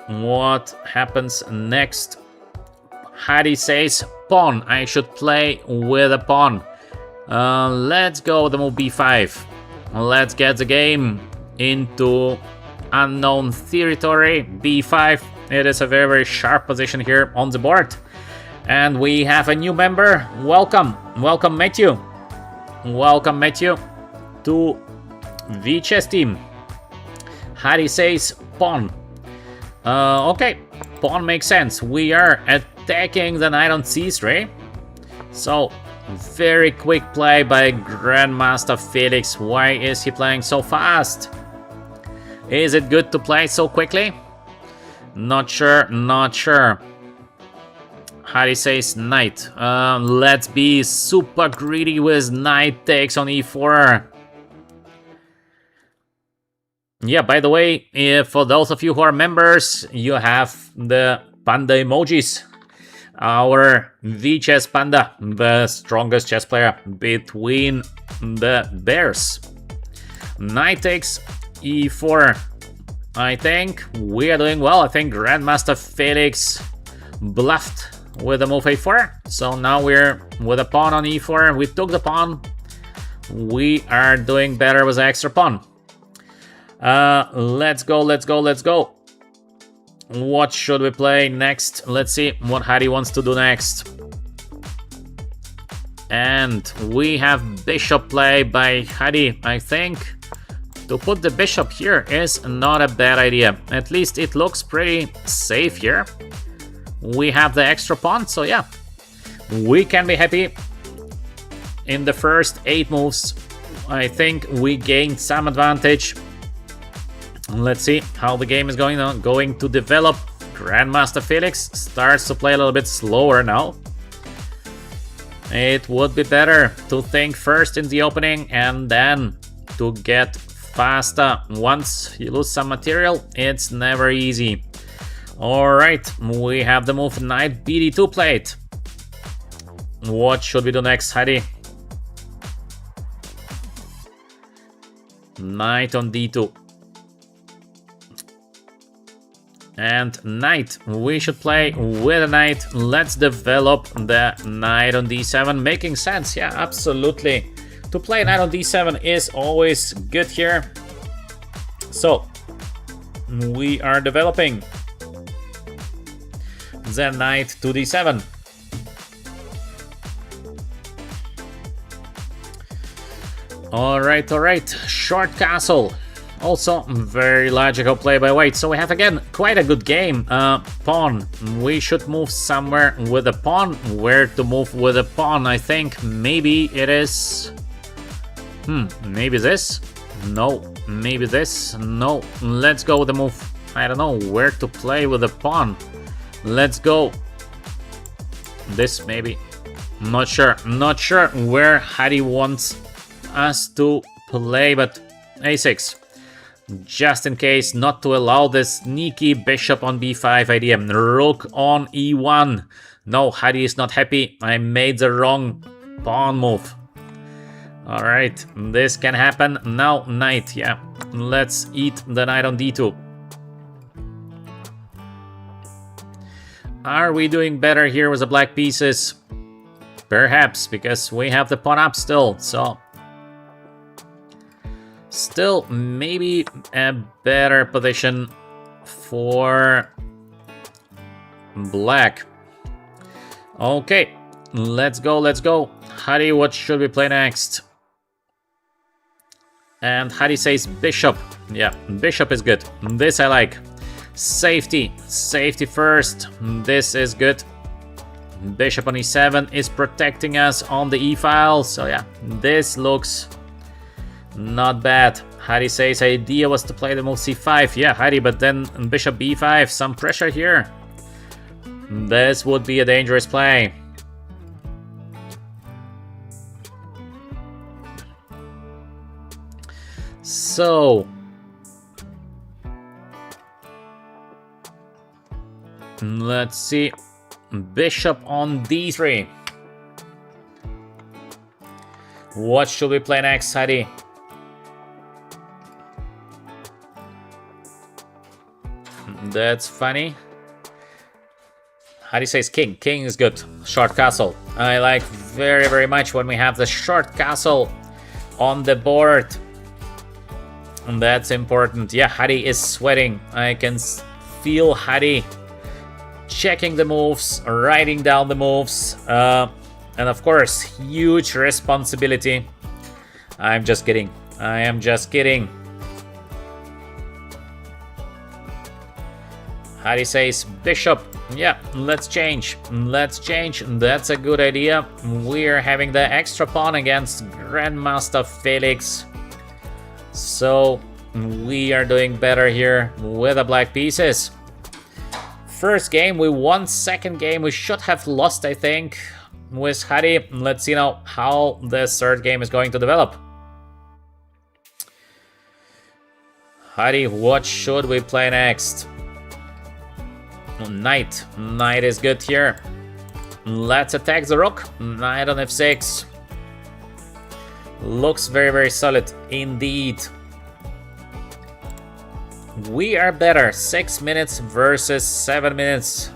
S1: what happens next? Hadi says pawn. I should play with a pawn. Let's go the move B5. Let's get the game into unknown territory. B5. It is a very, very sharp position here on the board. And we have a new member. Welcome. Welcome, Matthew. Welcome, Matthew, to the chess team. Hadi says pawn. Okay, pawn makes sense. We are attacking the knight on c3. So, very quick play by Grandmaster Felix. Why is he playing so fast? Is it good to play so quickly? Not sure, not sure. Hadi says knight. Let's be super greedy with knight takes on e4. Yeah, by the way, if for those of you who are members, you have the panda emojis. Our VChess Panda, the strongest chess player between the bears. Knight takes e4. I think we are doing well. I think Grandmaster Felix bluffed with the move a4. So now we're with a pawn on e4. We took the pawn. We are doing better with the extra pawn. Let's go, let's go, let's go. What should we play next? Let's see what Hadi wants to do next. And we have bishop play by Hadi, I think. To put the bishop here is not a bad idea. At least it looks pretty safe here. We have the extra pawn, so yeah. We can be happy. In the first 8 moves, I think we gained some advantage. Let's see how the game is going to develop. Grandmaster Felix starts to play a little bit slower now. It would be better to think first in the opening and then to get faster. Once you lose some material, it's never easy. Alright, we have the move knight bd2 played. What should we do next, Hadi? Knight on d2. And knight. We should play with a knight. Let's develop the knight on d7. Making sense, yeah, absolutely. To play knight on d7 is always good here. So, we are developing the knight to d7. Alright, alright. Short castle. Also, very logical play by white. So we have again quite a good game. Pawn. We should move somewhere with a pawn. Where to move with a pawn? I think maybe it is... maybe this? No. Maybe this? No. Let's go with the move. I don't know where to play with a pawn. Let's go. This maybe. Not sure. Not sure where Hadi wants us to play, but a6. Just in case, not to allow the sneaky bishop on b5 idea. Rook on e1. No, Hadi is not happy. I made the wrong Pawn move. Alright, this can happen. Now knight, yeah. Let's eat the knight on d2. Are we doing better here with the black pieces? Perhaps, because we have the pawn up still, so... Still, maybe a better position for black. Okay, let's go, let's go. Hari, what should we play next? And Hari says bishop. Yeah, bishop is good. This I like. Safety. Safety first. This is good. Bishop on e7 is protecting us on the e-file. So yeah, this looks not bad. Hari says idea was to play the move c5. Yeah, Hari, but then bishop b5. Some pressure here. This would be a dangerous play. So let's see. Bishop on d3. What should we play next, Hari? That's funny. Hari says king. King is good. Short castle. I like very, very much when we have the short castle on the board. And that's important. Yeah, Hari is sweating. I can feel Hari checking the moves, writing down the moves. And of course, huge responsibility. I'm just kidding. I am just kidding. Hari says bishop. Yeah, let's change. Let's change. That's a good idea. We're having the extra pawn against Grandmaster Felix. So we are doing better here with the black pieces. First game we won. Second game we should have lost, I think, with Hari. Let's see now how the third game is going to develop. Hari, what should we play next? Knight. Knight is good here. Let's attack the rook. Knight on f6. Looks very, very solid indeed. We are better. 6 minutes versus 7 minutes.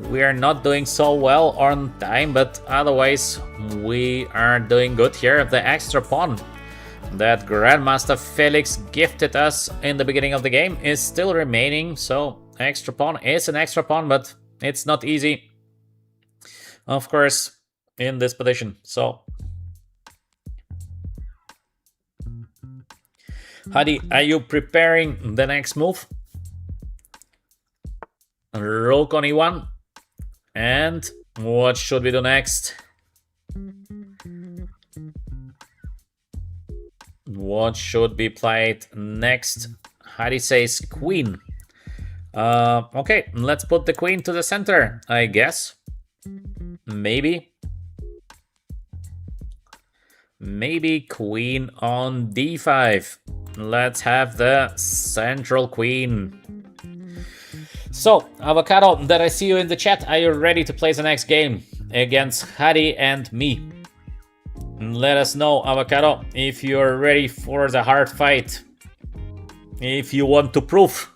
S1: We are not doing so well on time, but otherwise we are doing good here. The extra pawn that Grandmaster Felix gifted us in the beginning of the game is still remaining. So extra pawn is an extra pawn, but it's not easy, of course, in this position. So Hari, are you preparing the next move? Rook on e1. And what should we do next? What should be played next? Hari says queen. Okay, let's put the queen to the center, I guess. Maybe. Maybe queen on d5. Let's have the central queen. So, Avocado, that I see you in the chat. Are you ready to play the next game against Hari and me? Let us know, Avocado, if you're ready for the hard fight. If you want to prove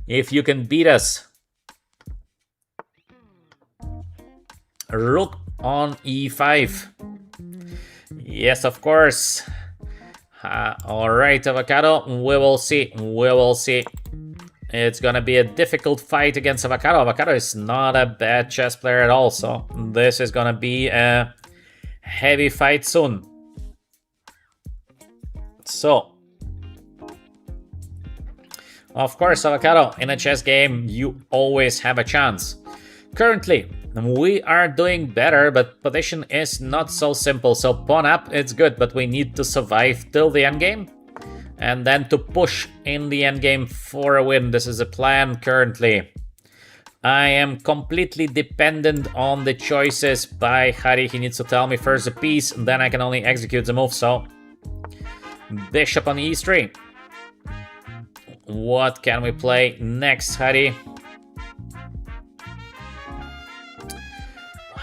S1: if you can beat us. Rook on e5. Yes, of course. Alright, Avocado, we will see. We will see. It's gonna be a difficult fight against Avocado. Avocado is not a bad chess player at all, so this is gonna be a heavy fight soon. So, of course, Avocado, in a chess game, you always have a chance. Currently, we are doing better, but position is not so simple. So pawn up, it's good, but we need to survive till the endgame. And then to push in the endgame for a win. This is the plan currently. I am completely dependent on the choices by Hari. He needs to tell me first the piece, and then I can only execute the move. So, bishop on e3. What can we play next, Hari?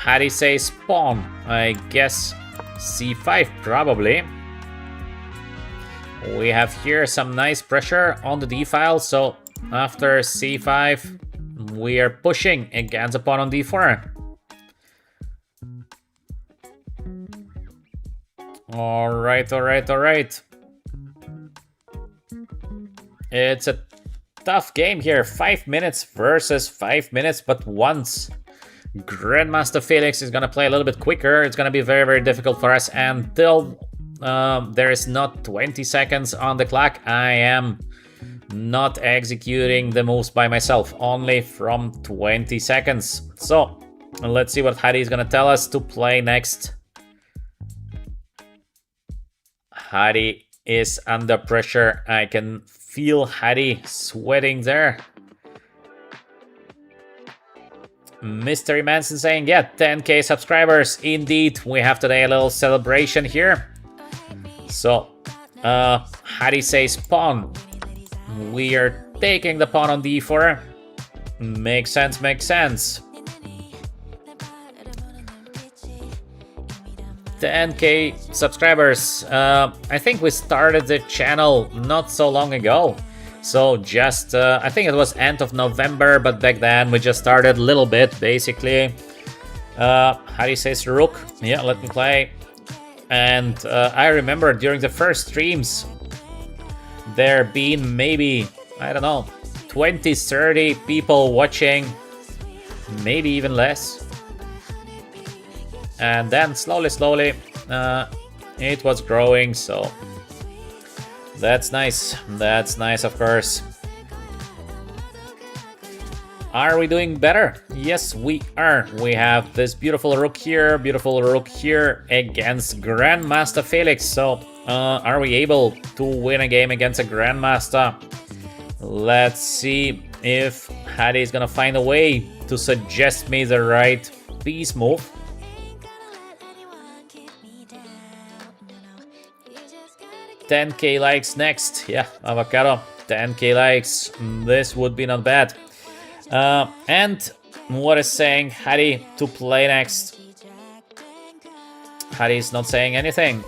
S1: Hari says pawn. I guess c5 probably. We have here some nice pressure on the d-file, so after c5 we are pushing against the pawn on d4. Alright. It's a tough game here. 5 minutes versus 5 minutes, but once Grandmaster Felix is gonna play a little bit quicker, it's gonna be very, very difficult for us. Until there is not 20 seconds on the clock, I am not executing the moves by myself, only from 20 seconds. So let's see what Hari is gonna tell us to play next. Hari is under pressure. I can feel Hari sweating there. Mystery Manson saying, yeah, 10k subscribers. Indeed, we have today a little celebration here. So, Hari says pawn. We are taking the pawn on d4. Makes sense. 10k subscribers. I think we started the channel not so long ago. So just, I think it was end of November, but back then we just started a little bit, basically. Hari says rook. Yeah, let me play. And I remember during the first streams, there been maybe, I don't know, 20, 30 people watching, maybe even less. And then slowly, it was growing, so that's nice. That's nice, of course. Are we doing better? Yes, we are. We have this beautiful rook here against Grandmaster Felix. So, are we able to win a game against a Grandmaster? Let's see if Hari is gonna find a way to suggest me the right piece move. 10k likes next. Yeah, avocado. 10k likes. This would be not bad. And what is saying Hari to play next? Hari is not saying anything.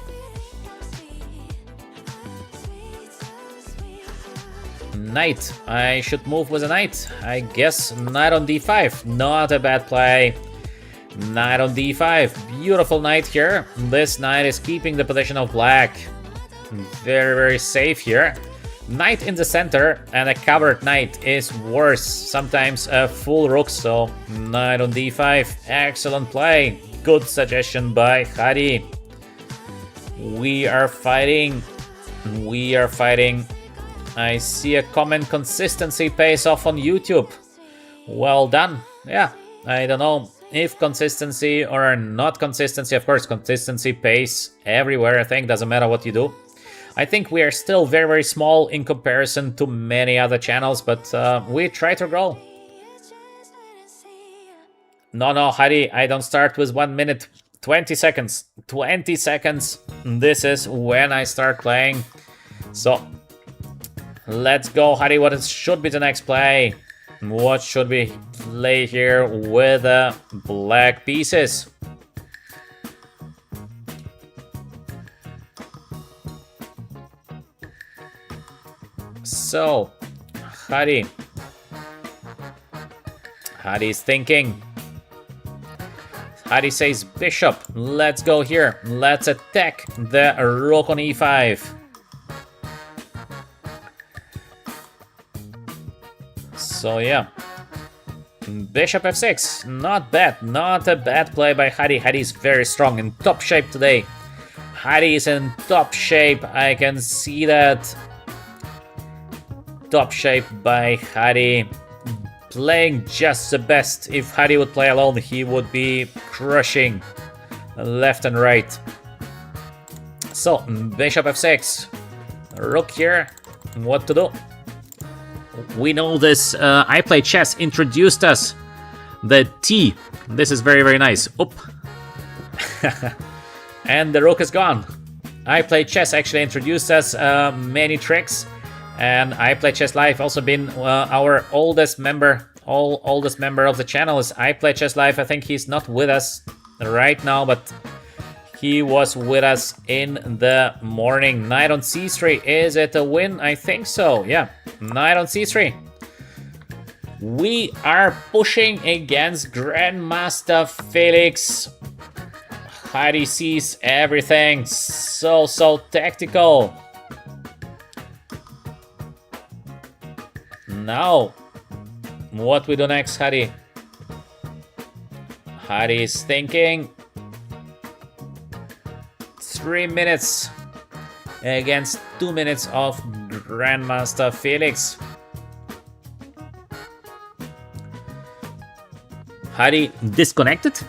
S1: Knight. I should move with a knight. I guess knight on d5. Not a bad play. Knight on d5. Beautiful knight here. This knight is keeping the position of black. Very, very safe here. Knight in the center and a covered knight is worse. Sometimes a full rook, so knight on d5. Excellent play. Good suggestion by Hari. We are fighting. I see a comment, consistency pays off on YouTube. Well done. Yeah, I don't know if consistency or not consistency. Of course, consistency pays everywhere, I think. Doesn't matter what you do. I think we are still very, very small in comparison to many other channels, but we try to grow. No, Hari, I don't start with 1 minute. 20 seconds. 20 seconds. This is when I start playing. So, let's go, Hari. What should be the next play? What should we play here with black pieces? So, Hari is thinking. Hari says bishop. Let's go here. Let's attack the rook on e5. So yeah, bishop f6. Not bad. Not a bad play by Hari. Hari is very strong, in top shape today. Hari is in top shape. I can see that. Top shape by Hari, playing just the best. If Hari would play alone, he would be crushing left and right. So, bishop f6, rook here, what to do? We know this, I Play Chess introduced us the T. This is very, very nice. Oop. And the rook is gone. I Play Chess actually introduced us many tricks. And I Play Chess Live also been our oldest member oldest member of the channel is I Play Chess Live. I think he's not with us right now, but he was with us in the morning. Knight on c3. Is it a win? I think so. Yeah, knight on c3. We are pushing against Grandmaster Felix. Heidi sees everything. So tactical. Now, what we do next, Heidi? Heidi is thinking. 3 minutes against 2 minutes of Grandmaster Felix. Heidi disconnected?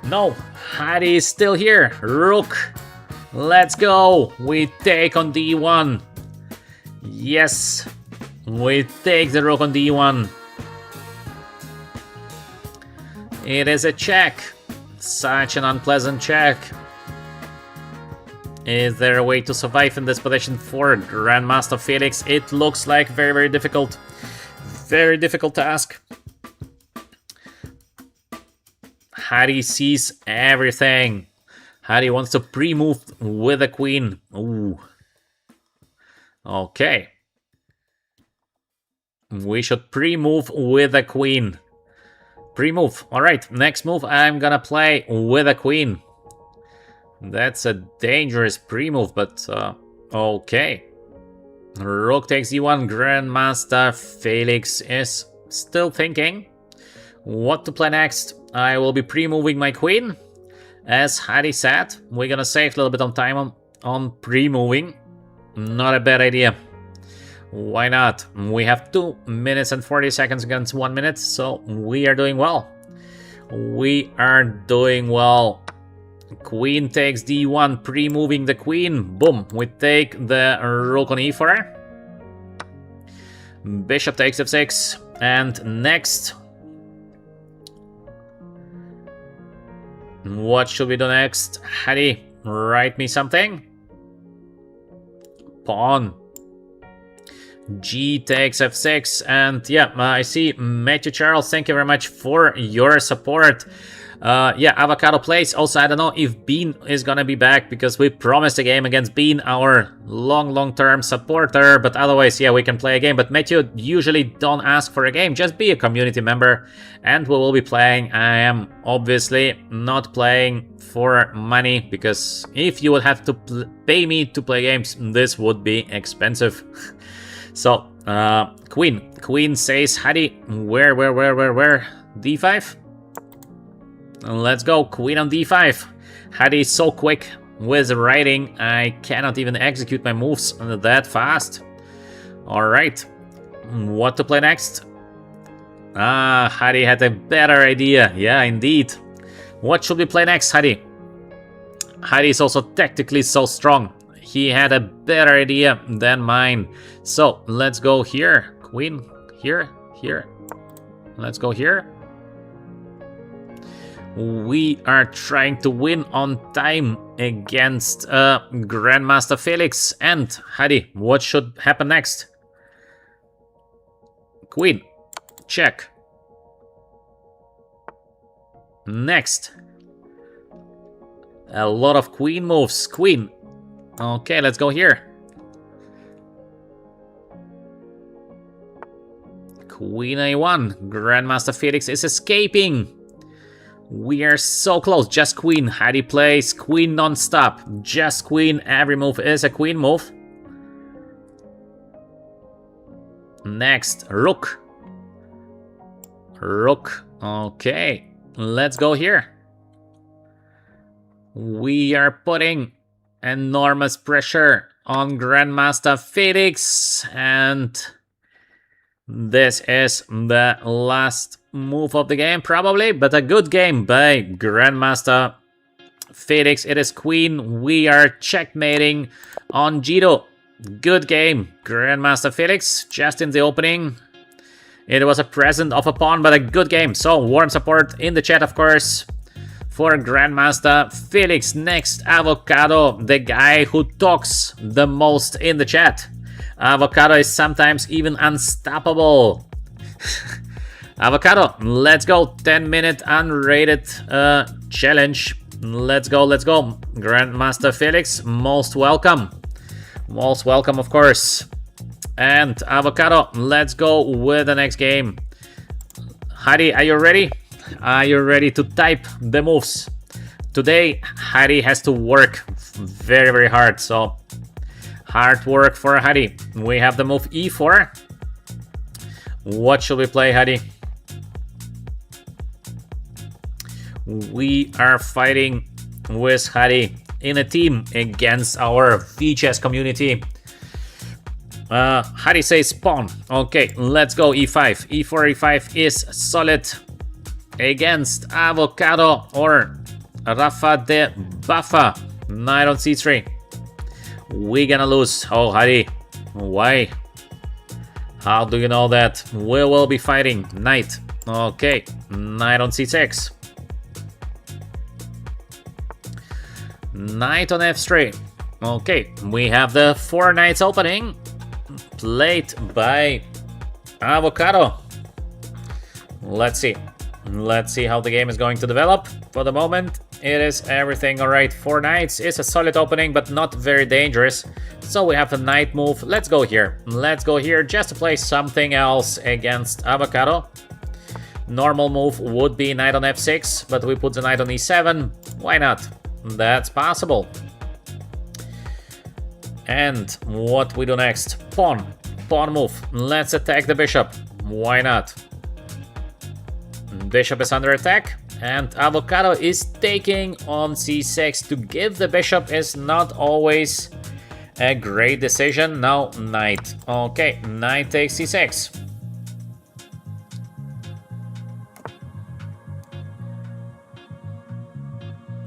S1: No, Heidi is still here. Rook. Let's go. We take on d1. Yes, we take the rook on d1. It is a check. Such an unpleasant check. Is there a way to survive in this position for Grandmaster Felix? It looks like very difficult. Very difficult task. Heidi sees everything. Heidi wants to pre-move with the queen. Ooh. Okay. We should pre-move with the queen. Pre-move. Alright, next move I'm gonna play with a queen. That's a dangerous pre-move, but okay. Rook takes d1. Grandmaster Felix is still thinking what to play next. I will be pre-moving my queen. As Heidi said, we're gonna save a little bit of time on pre-moving. Not a bad idea. Why not? We have 2 minutes and 40 seconds against 1 minute, so we are doing well. We are doing well. Queen takes d1, pre-moving the queen. Boom, we take the rook on e4. Bishop takes f6, and next... what should we do next? Heidi, write me something. Pawn. G takes f6, and yeah, I see Matthew Charles, thank you very much for your support. Yeah, Avocado plays. Also, I don't know if Bean is gonna be back, because we promised a game against Bean, our long-term supporter, but otherwise, yeah, we can play a game. But Matthew, usually don't ask for a game, just be a community member, and we will be playing. I am obviously not playing for money, because if you would have to pay me to play games, this would be expensive. So, Queen says, Heidi, where? D5? Let's go, Queen on d5. Heidi is so quick with writing, I cannot even execute my moves that fast. Alright, what to play next? Heidi had a better idea. Yeah, indeed. What should we play next, Heidi? Heidi is also tactically so strong. He had a better idea than mine. So, let's go here. Queen, here. Let's go here. We are trying to win on time against Grandmaster Felix. And Heidi, what should happen next? Queen, check. Next. A lot of queen moves. Queen. Okay, let's go here. Queen a1. Grandmaster Felix is escaping. We are so close. Just queen. Heidi plays queen non-stop. Just queen. Every move is a queen move. Next, rook. Rook. Okay, let's go here. We are putting enormous pressure on Grandmaster Felix, and this is the last move of the game, probably, but a good game by Grandmaster Felix. It is queen. We are checkmating on G2. Good game, Grandmaster Felix. Just in the opening, it was a present of a pawn, but a good game. So, warm support in the chat, of course, for Grandmaster Felix. Next, Avocado, the guy who talks the most in the chat. Avocado is sometimes even unstoppable. Avocado, let's go. 10-minute unrated challenge. Let's go, let's go. Grandmaster Felix, most welcome. Most welcome, of course. And Avocado, let's go with the next game. Hari, are you ready? Are you ready to type the moves? Today, Hari has to work very, very hard. So, hard work for Hari. We have the move E4. What should we play, Hari? We are fighting with Hari in a team against our VChess community. Hari says pawn. Okay, let's go E5. E4, E5 is solid against Avocado or Rafa de Buffa. Knight on C3. We're gonna lose. Oh, Hari. Why? How do you know that? We will be fighting knight. Okay, knight on C6. Knight on F3. Okay, we have the 4 knights opening. Played by Avocado. Let's see. Let's see how the game is going to develop. For the moment, it is everything alright. 4 knights is a solid opening, but not very dangerous. So we have a knight move. Let's go here. Let's go here just to play something else against Avocado. Normal move would be knight on F6, but we put the knight on E7. Why not? That's possible. And what we do next? Pawn. Pawn move. Let's attack the bishop. Why not? Bishop is under attack. And Avocado is taking on C6 to give the bishop is not always a great decision. Now knight. Okay, knight takes C6.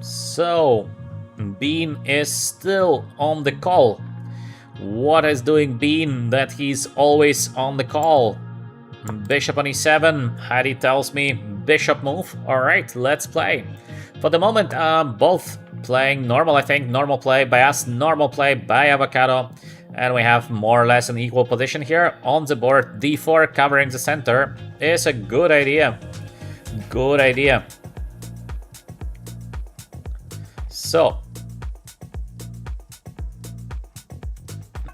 S1: So, Bean is still on the call. What is doing Bean that he's always on the call? Bishop on E7. Hari tells me bishop move. Alright, let's play. For the moment, both playing normal, I think. Normal play by us, normal play by Avocado. And we have more or less an equal position here. On the board, D4 covering the center is a good idea. Good idea. So,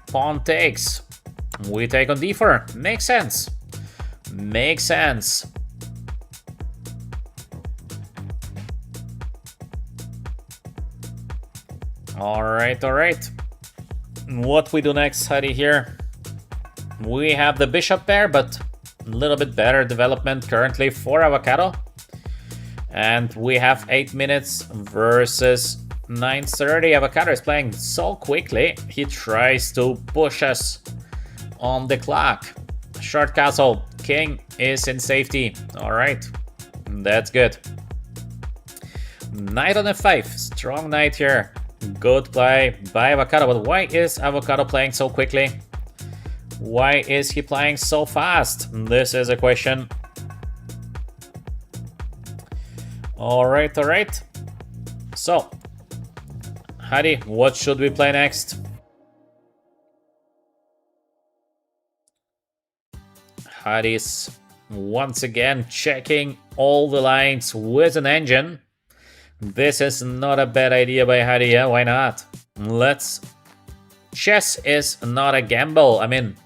S1: pawn takes. We take on D4. Makes sense. Makes sense. Alright, alright. What we do next, Hari, here? We have the bishop pair, but a little bit better development currently for Avocado. And we have 8 minutes versus 9:30. Avocado is playing so quickly. He tries to push us on the clock. Short castle. King is in safety. Alright. That's good. Knight on F5. Strong knight here. Good play by Avocado. But why is Avocado playing so quickly? Why is he playing so fast? This is a question. Alright, alright. So, Hari, what should we play next? Hari's once again checking all the lines with an engine. This is not a bad idea by Hari, yeah? Why not? Chess is not a gamble. I mean,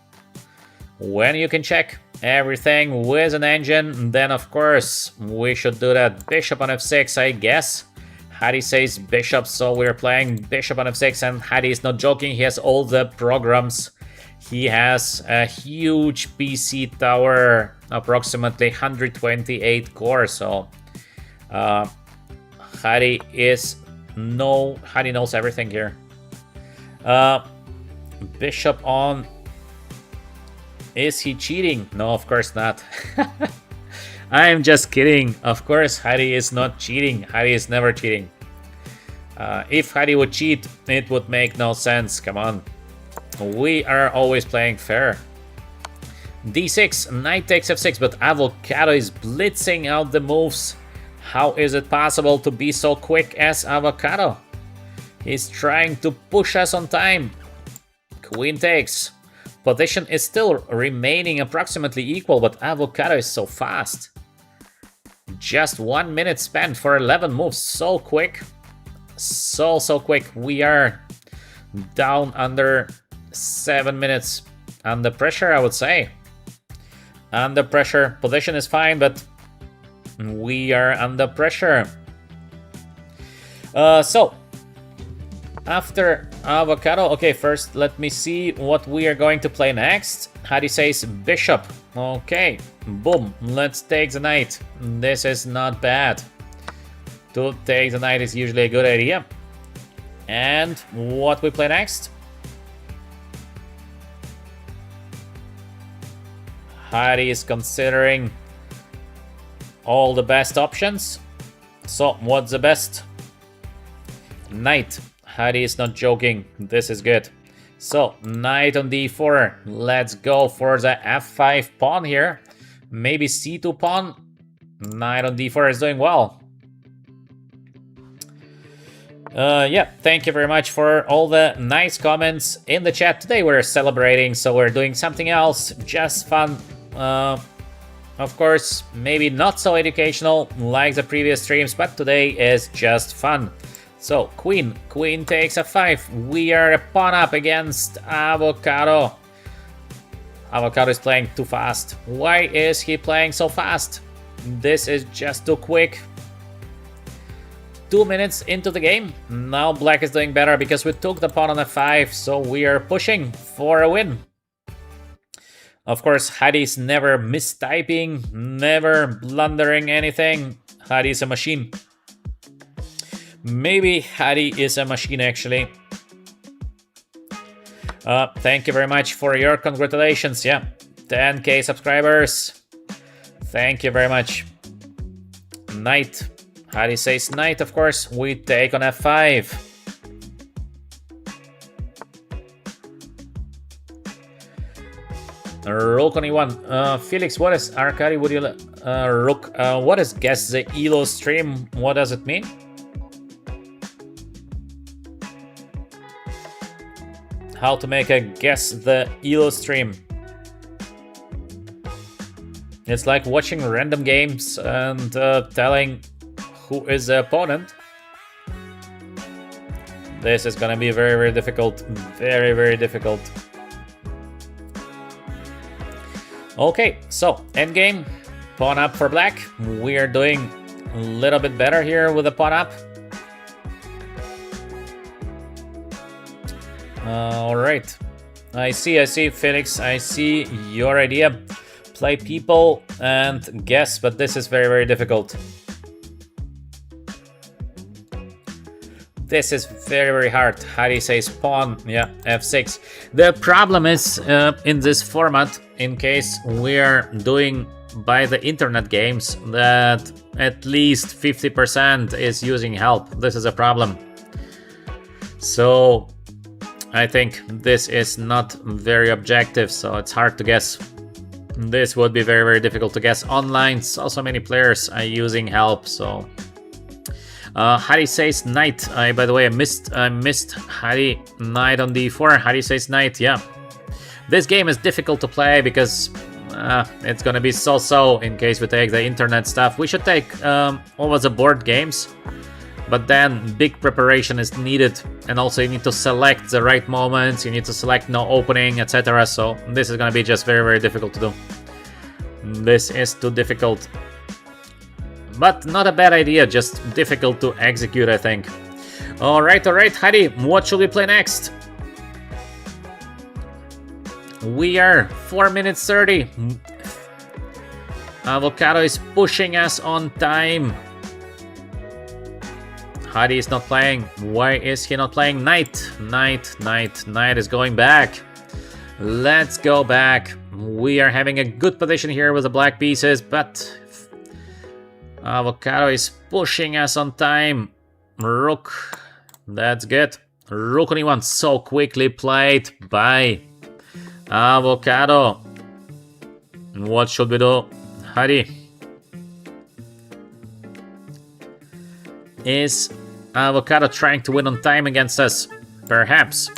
S1: when you can check everything with an engine, then of course we should do that. Bishop on F6, I guess. Hari says bishop, so we're playing bishop on F6, and Hari is not joking. He has all the programs. He has a huge PC tower, approximately 128 cores. So Hari knows everything here. Bishop on. Is he cheating? No, of course not. I am just kidding. Of course, Hari is not cheating. Hari is never cheating. If Hari would cheat, it would make no sense. Come on. We are always playing fair. D6, knight takes F6, but Avocado is blitzing out the moves. How is it possible to be so quick as Avocado? He's trying to push us on time. Queen takes. Position is still remaining approximately equal, but Avocado is so fast. Just 1 minute spent for 11 moves. So quick. So quick. We are down under 7 minutes. Under pressure, I would say. Under pressure. Position is fine, but we are under pressure. So, after Avocado, okay, first let me see what we are going to play next. Hadi says Bishop. Okay, boom, let's take the knight. This is not bad. To take the knight is usually a good idea. And what we play next? Hadi is considering all the best options. So, what's the best? Knight. Hadi is not joking. This is good. So, knight on d4. Let's go for the f5 pawn here. Maybe c2 pawn. Knight on d4 is doing well. Yeah, thank you very much for all the nice comments in the chat. Today we're celebrating, so we're doing something else. Just fun. Of course, maybe not so educational like the previous streams, but today is just fun. So, queen takes f5. We are a pawn up against Avocado. Avocado is playing too fast. Why is he playing so fast? This is just too quick. 2 minutes into the game. Now black is doing better because we took the pawn on f5, so we are pushing for a win. Of course, Hadi's never mistyping, never blundering anything. Hadi is a machine. Maybe Hadi is a machine, actually. Thank you very much for your congratulations. Yeah, 10k subscribers. Thank you very much. Knight. Hadi says knight, of course. We take on f5. Rook on e1. Felix, what is Arkady? Would you Rook? What is guess the ELO stream? What does it mean? How to make a guess the ELO stream. It's like watching random games and telling who is the opponent. This is gonna be very, very difficult. Very, very difficult. Okay, so endgame. Pawn up for black. We are doing a little bit better here with the pawn up. Alright. I see, Felix. I see your idea. Play people and guess, but this is very, very difficult. This is very, very hard. Hadi says pawn, yeah, f6. The problem is, in this format, in case we're doing by the internet games, that at least 50% is using help. This is a problem. So I think this is not very objective, so it's hard to guess. This would be very, very difficult to guess online. So many players are using help, so... Hadi says knight. By the way, I missed Hadi. Knight on d4. Hadi says knight, yeah. This game is difficult to play because it's gonna be so-so in case we take the internet stuff. We should take all of the board games. But then big preparation is needed, and also you need to select the right moments, you need to select no opening, etc. So this is gonna be just very, very difficult to do. This is too difficult. But not a bad idea, just difficult to execute, I think. Alright, Hadi, what should we play next? We are 4 minutes 30. Avocado is pushing us on time. Hadi is not playing. Why is he not playing? Knight is going back. Let's go back. We are having a good position here with the black pieces, but Avocado is pushing us on time. Rook. That's good. Rook on e1. So quickly played by Avocado. What should we do? Hadi. Is Avocado trying to win on time against us? Perhaps.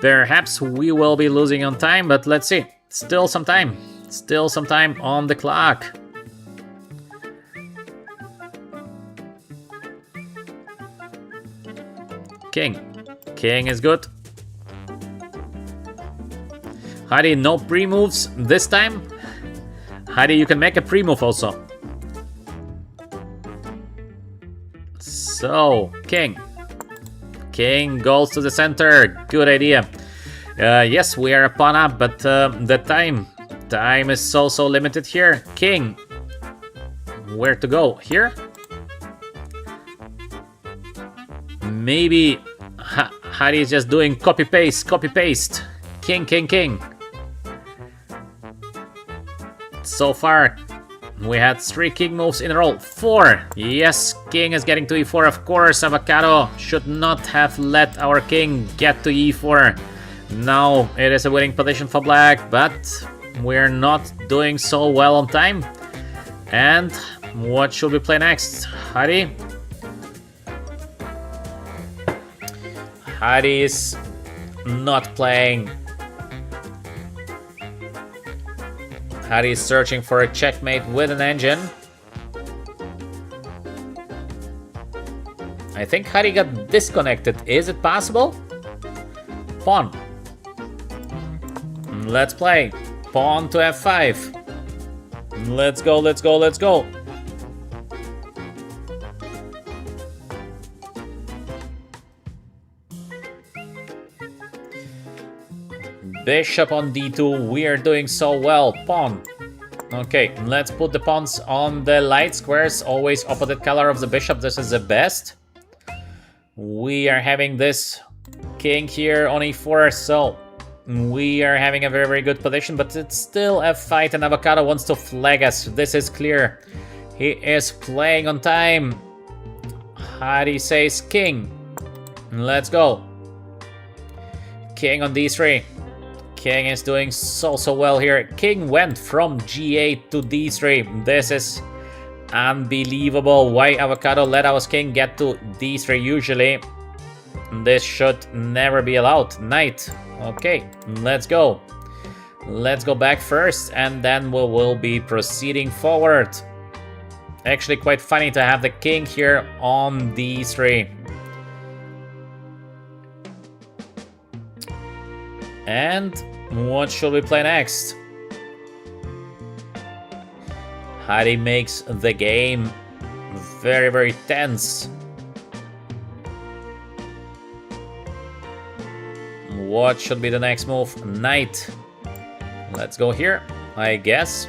S1: Perhaps we will be losing on time, but let's see. Still some time. Still some time on the clock. King. King is good. Heidi, no pre-moves this time. Heidi, you can make a pre-move also. So, King. King goes to the center. Good idea. Yes, we are a pawn up, but the time is so limited here. King. Where to go? Here? Maybe Heidi is just doing copy-paste, copy-paste. King, king, king. So far, we had 3 king moves in a row. 4. Yes, king is getting to e4. Of course, Avocado should not have let our king get to e4. Now it is a winning position for black, but we're not doing so well on time. And what should we play next? Heidi? Heidi is not playing. Heidi is searching for a checkmate with an engine. I think Heidi got disconnected. Is it possible? Pawn. Let's play. Pawn to f5. Let's go, let's go, let's go. Bishop on d2, we are doing so well. Pawn. Okay, let's put the pawns on the light squares, always opposite color of the bishop. This is the best. We are having this king here on e4, so we are having a very good position, but it's still a fight and Avocado wants to flag us. This is clear. He is playing on time. Heidi says king. Let's go. King on d3. King is doing so well here. King went from g8 to d3. This is unbelievable. Why Avocado let our king get to d3 usually? This should never be allowed. Knight. Okay, let's go. Let's go back first and then we will be proceeding forward. Actually quite funny to have the king here on d3. And what should we play next? Heidi makes the game very tense. What should be the next move? Knight. Let's go here, I guess.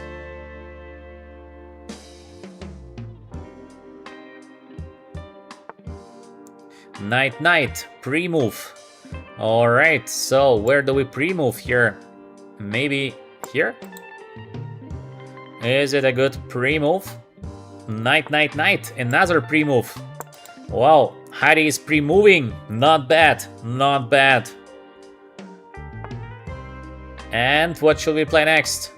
S1: Knight, pre-move. Alright, so where do we pre-move here? Maybe here? Is it a good pre-move? Knight, another pre-move. Wow, Heidi is pre-moving. Not bad, not bad. And what should we play next?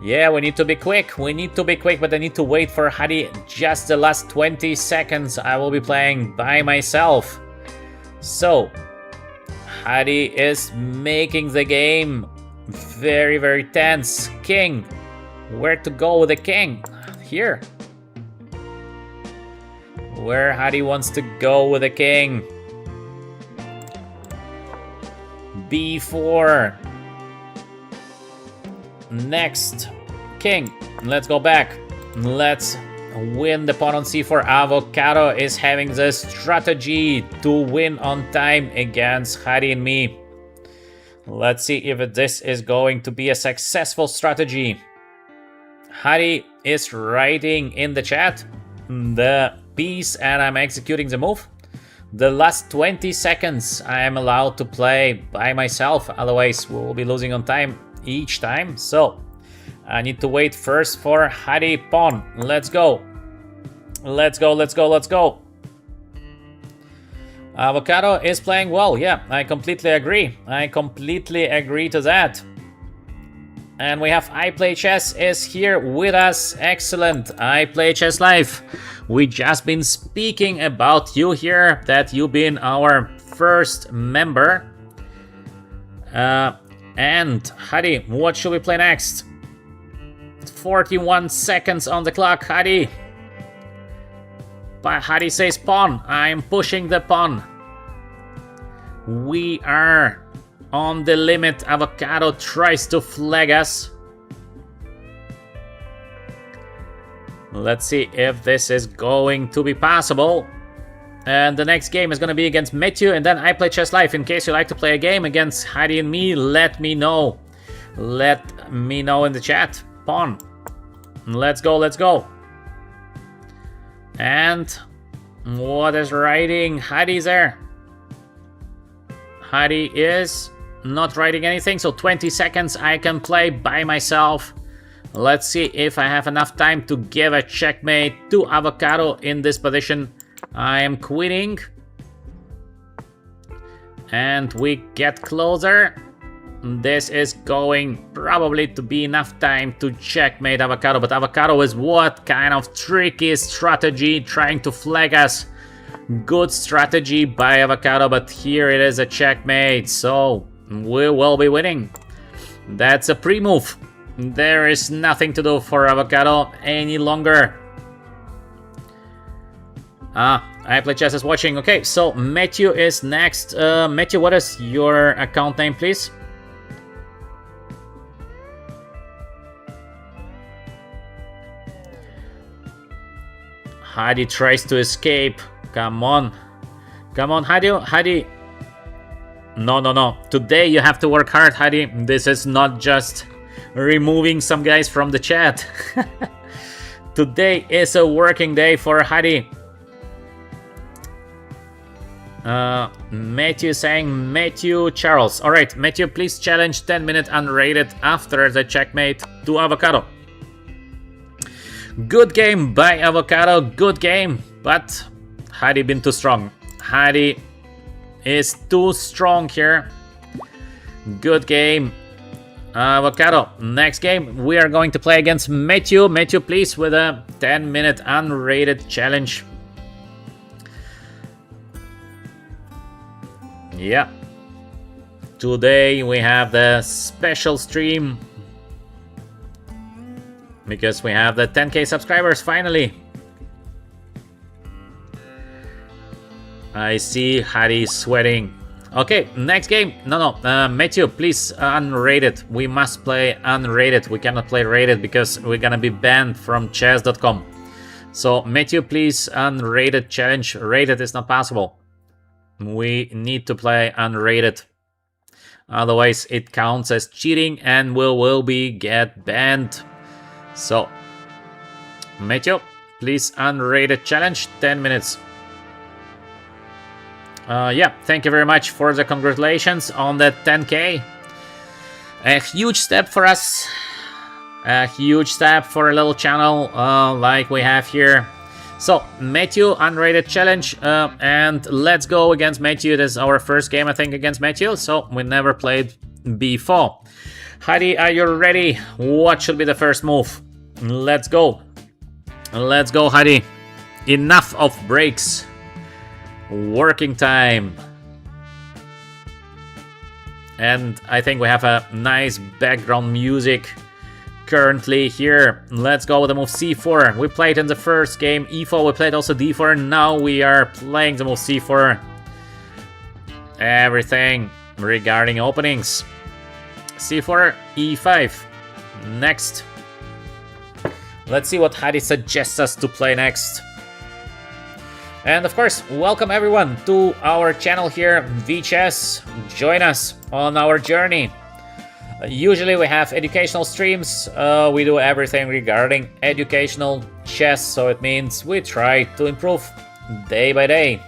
S1: Yeah, we need to be quick. But I need to wait for Heidi just the last 20 seconds. I will be playing by myself. So, Heidi is making the game very tense. King. Where to go with the king? Here. Where Heidi wants to go with the king. b4. Next. King. Let's go back. Let's win the pawn on c4. Avocado is having the strategy to win on time against Heidi and me. Let's see if this is going to be a successful strategy. Heidi is writing in the chat the piece and I'm executing the move. The last 20 seconds I am allowed to play by myself, otherwise we will be losing on time each time. So I need to wait first for Heidi pawn. Let's go. Let's go. Avocado is playing well. Yeah, I completely agree. To that. And we have I Play Chess is here with us. Excellent. I Play Chess Live. We just been speaking about you here, that you've been our first member. And Hadi, what should we play next? 41 seconds on the clock, Hadi. But Hadi says pawn. I'm pushing the pawn. We are on the limit. Avocado tries to flag us. Let's see if this is going to be possible. And the next game is going to be against Matthew, and then I play Chess Live. In case you like to play a game against Hadi and me, let me know. Let me know in the chat. Pawn. Let's go, let's go. And what is writing? Hadi's there. Hadi is not writing anything, so 20 seconds I can play by myself. Let's see if I have enough time to give a checkmate to Avocado in this position. I am quitting. And we get closer. This is going probably to be enough time to checkmate Avocado, but Avocado is what kind of tricky strategy trying to flag us. Good strategy by Avocado, but here it is a checkmate, so we will be winning. That's a pre-move. There is nothing to do for Avocado any longer. I Play Chess is watching. Okay, so Matthew is next. Matthew, what is your account name, please? Hadi tries to escape. Come on. Come on, Hadi. No. Today you have to work hard, Hadi. This is not just removing some guys from the chat. Today is a working day for Hadi. Matthew saying Matthew Charles. Alright, Matthew, please challenge 10-minute unrated after the checkmate to Avocado. Good game by Avocado, good game, but Hadi been too strong. Hadi is too strong here. Good game. Avocado, next game we are going to play against Matthew. Matthew, please, with a 10-minute unrated challenge. Yeah. Today we have the special stream because we have the 10k subscribers finally. I see Hadi sweating. Okay, next game. No, Matthew, please unrated. We must play unrated. We cannot play rated because we're gonna be banned from chess.com. So Matthew, please unrated challenge. Rated is not possible. We need to play unrated. Otherwise it counts as cheating and we will be get banned. So Matthew, please unrated challenge, 10 minutes. Yeah, thank you very much for the congratulations on the 10k. A huge step for us. A huge step for a little channel like we have here. So, Matthew, unrated challenge, and let's go against Matthew. This is our first game, I think, against Matthew, so we never played before. Hadi, are you ready? What should be the first move? Let's go. Let's go, Hadi. Enough of breaks. Working time. And I think we have a nice background music currently here. Let's go with the move c4. We played in the first game e4, we played also d4, now we are playing the move c4. Everything regarding openings. c4, e5. Next. Let's see what Hadi suggests us to play next. And of course, welcome everyone to our channel here, VChess. Join us on our journey. Usually we have educational streams. We do everything regarding educational chess, so it means we try to improve day by day.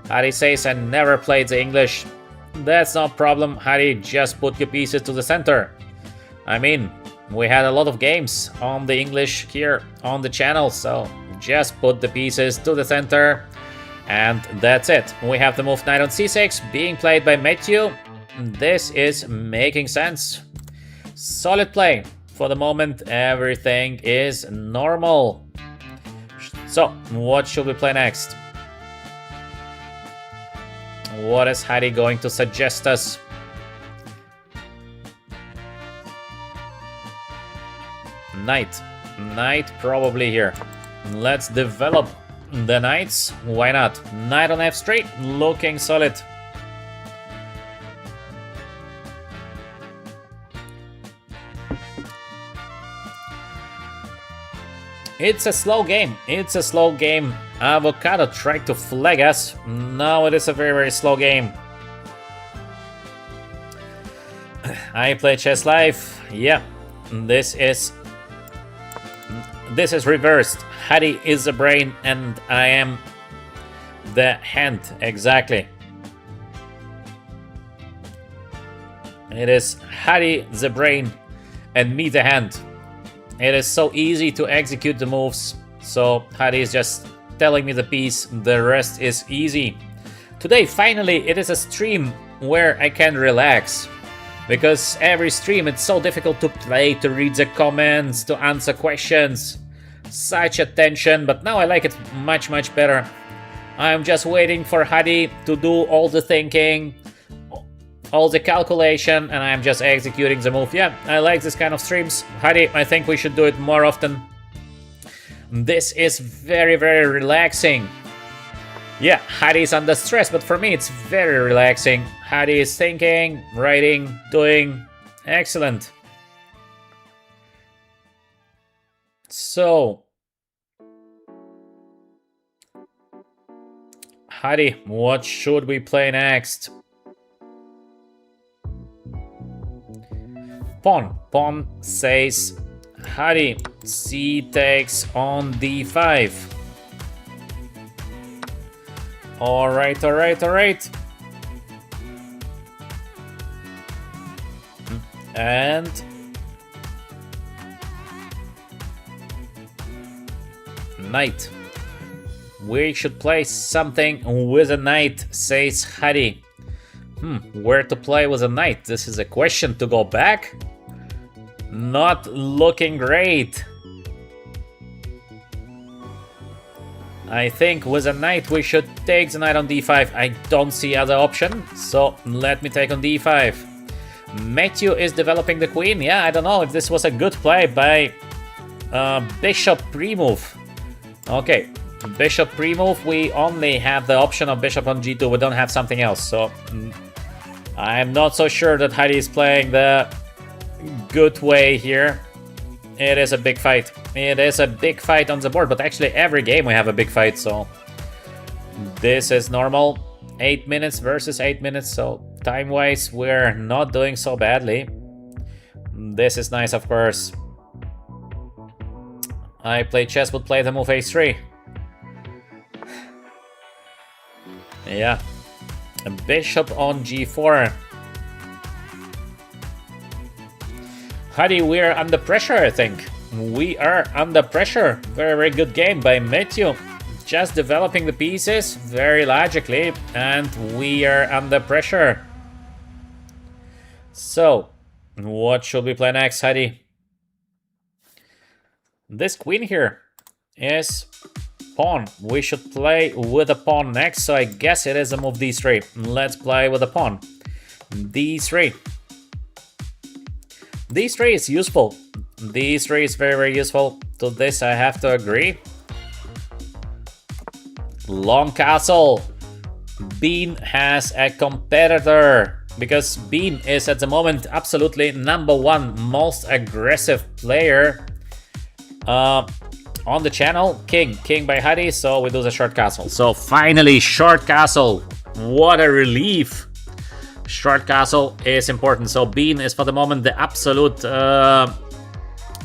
S1: Hadi says I never played the English. That's no problem, Hadi, just put your pieces to the center. I mean, we had a lot of games on the English here on the channel, so just put the pieces to the center and that's it. We have the move knight on c6 being played by Matthew. This is making sense. Solid play. For the moment, everything is normal. So, what should we play next? What is Hadi going to suggest us? Knight. Knight probably here. Let's develop the knights. Why not? Knight on f3, looking solid. It's a slow game. It's a slow game. Avocado tried to flag us. Now it is a very, very slow game. I play chess live. Yeah, this is reversed. Hadi is the brain and I am the hand. Exactly. It is Hadi the brain and me the hand. It is so easy to execute the moves, so Hadi is just telling me the piece, the rest is easy. Today, finally, it is a stream where I can relax. Because every stream, it's so difficult to play, to read the comments, to answer questions. Such a tension, but now I like it much, much better. I'm just waiting for Hadi to do all the thinking, all the calculation, and I'm just executing the move. Yeah, I like this kind of streams. Hadi, I think we should do it more often. This is very, very relaxing. Yeah, Hadi is under stress, but for me it's very relaxing. Hadi is thinking, writing, doing. Excellent. So, Hadi, what should we play next? Pawn. Pawn says Hadi. C takes on d5. Alright, alright, alright. And knight. We should play something with a knight, says Hadi. Where to play with a knight? This is a question. To go back? Not looking great. I think with a knight we should take the knight on d5. I don't see other option, so let me take on d5. Matthew is developing the queen. Yeah, I don't know if this was a good play by bishop pre-move. Okay, bishop pre-move. We only have the option of bishop on g2. We don't have something else, so I'm not so sure that Hadi is playing the good way here. It is a big fight. It is a big fight on the board, but actually every game we have a big fight, so this is normal. 8 minutes versus 8 minutes, so time-wise we're not doing so badly. This is nice, of course. I play chess, would play the move a3. Yeah. A bishop on g4. Hadi, we're under pressure, I think. We are under pressure. Very, very good game by Matthew. Just developing the pieces very logically, and we are under pressure. So, what should we play next, Hadi? This queen here is pawn. We should play with a pawn next, so I guess it is a move d3. Let's play with a pawn. d3. d3 is useful. d3 is very, very useful. To this I have to agree. Long castle. Bean has a competitor, because Bean is at the moment absolutely #1 most aggressive player on the channel. King by Hadi, so we do the short castle. So finally, short castle. What a relief. Short castle is important. So Bean is for the moment the absolute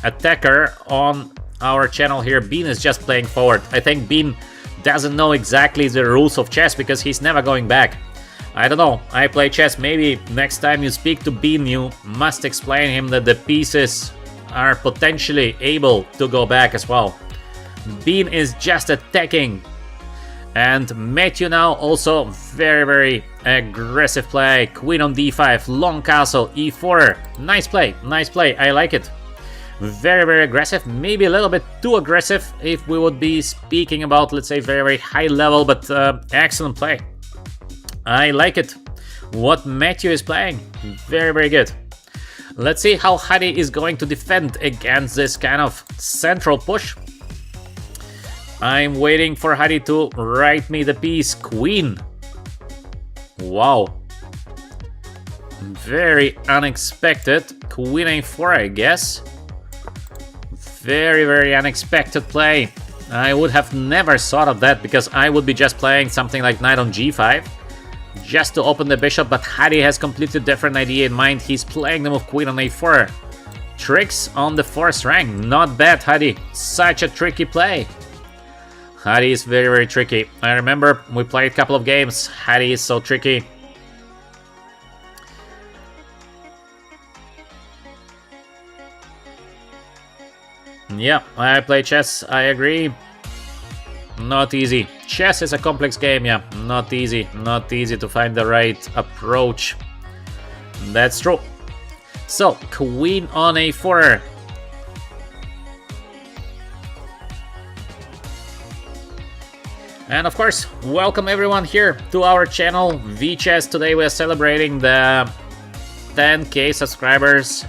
S1: attacker on our channel here. Bean is just playing forward. I think Bean doesn't know exactly the rules of chess because he's never going back. I don't know. I play chess. Maybe next time you speak to Bean, you must explain him that the pieces are potentially able to go back as well. Bean is just attacking. And Matthew now also very, very aggressive play. Queen on d5, long castle, e4. Nice play, nice play. I like it. Very, very aggressive. Maybe a little bit too aggressive if we would be speaking about, let's say, very, very high level, but excellent play. I like it. What Matthew is playing. Very, very good. Let's see how Hadi is going to defend against this kind of central push. I'm waiting for Hadi to write me the piece Queen. Wow. Very unexpected. Queen a4, I guess. Very, very unexpected play. I would have never thought of that because I would be just playing something like knight on g5 just to open the bishop, but Hadi has completely different idea in mind. He's playing the move queen on a4. Tricks on the 4th rank. Not bad, Hadi. Such a tricky play. Hadi is very, very tricky. I remember we played a couple of games. Hadi is so tricky. Yeah, I play chess, I agree. Not easy. Chess is a complex game, yeah. Not easy. Not easy to find the right approach. That's true. So, queen on a4. And of course, welcome everyone here to our channel, VChess. Today we are celebrating the 10k subscribers.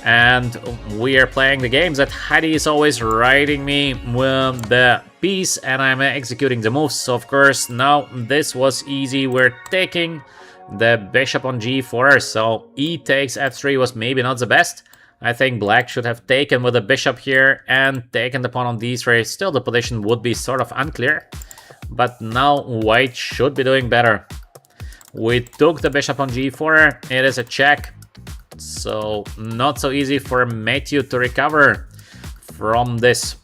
S1: And we are playing the games that Hadi is always writing me with the piece and I'm executing the moves. So of course now this was easy. We're taking the bishop on g4, so e takes f3 was maybe not the best. I think black should have taken with the bishop here and taken the pawn on d3. Still the position would be sort of unclear, but now white should be doing better. We took the bishop on g4, it is a check. So not so easy for Matthew to recover from this.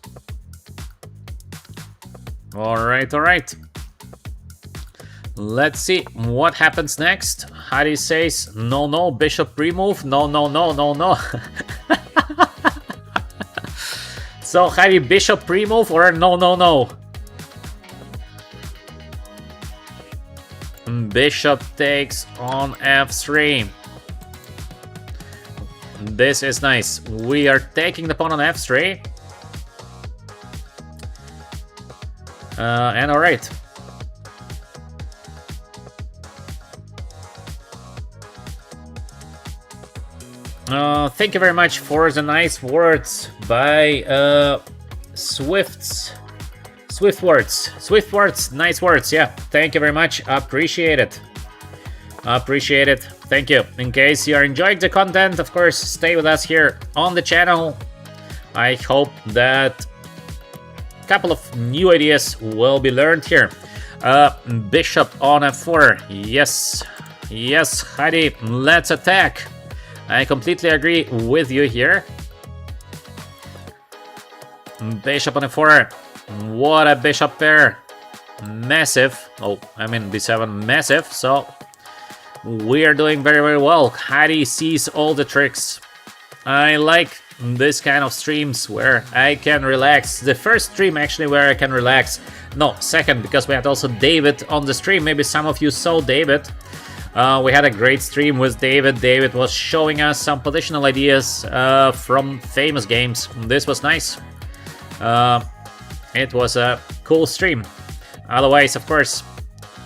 S1: Alright, alright. Let's see what happens next. Hadi says, no, no, bishop pre-move. No, no, no, no, no. So Hadi, bishop pre-move or no, no, no? Bishop takes on f3. This is nice. We are taking the pawn on f3. And alright. Thank you very much for the nice words by Swift words, nice words, yeah. Thank you very much. Appreciate it. Appreciate it. Thank you. In case you are enjoying the content, of course, stay with us here on the channel. I hope that a couple of new ideas will be learned here. Bishop on f4. Yes. Yes, Hadi, let's attack. I completely agree with you here. Bishop on f4. What a bishop pair. Massive. Oh, I mean b7 massive. So we are doing very, very well. Hadi sees all the tricks. I like this kind of streams where I can relax. The first stream actually where I can relax. No, second, because we had also David on the stream. Maybe some of you saw David. We had a great stream with David. David was showing us some positional ideas from famous games. This was nice. It was a cool stream. Otherwise, of course,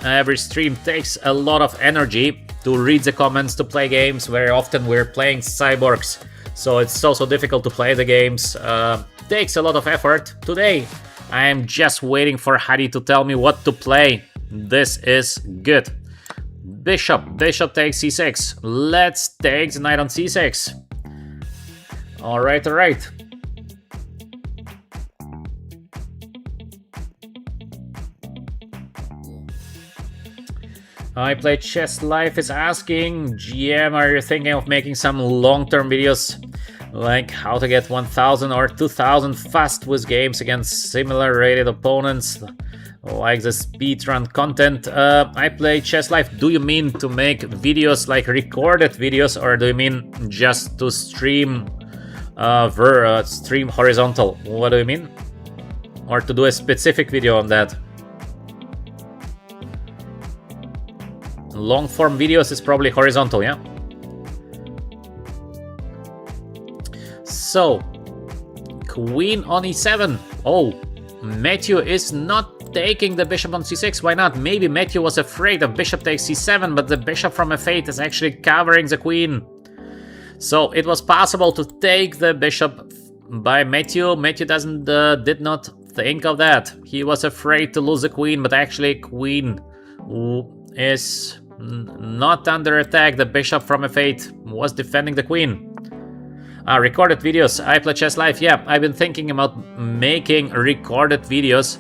S1: every stream takes a lot of energy to read the comments, to play games. Very often we're playing cyborgs, so it's so difficult to play the games. Takes a lot of effort. Today, I am just waiting for Hadi to tell me what to play. This is good. Bishop takes c6. Let's take the knight on c6. Alright, alright. I Play Chess Life is asking, GM, are you thinking of making some long-term videos like how to get 1000 or 2000 fast with games against similar rated opponents, like the speedrun content? I Play Chess Life, do you mean to make videos like recorded videos, or do you mean just to stream stream horizontal? What do you mean? Or to do a specific video on that? Long form videos is probably horizontal, yeah? So, queen on e7. Oh, Matthew is not taking the bishop on c6. Why not? Maybe Matthew was afraid of bishop takes c7, but the bishop from f8 is actually covering the queen. So it was possible to take the bishop by Matthew. Matthew did not think of that. He was afraid to lose the queen, but actually queen is not under attack. The bishop from f8 was defending the queen. Recorded videos. I play chess live. Yeah, I've been thinking about making recorded videos,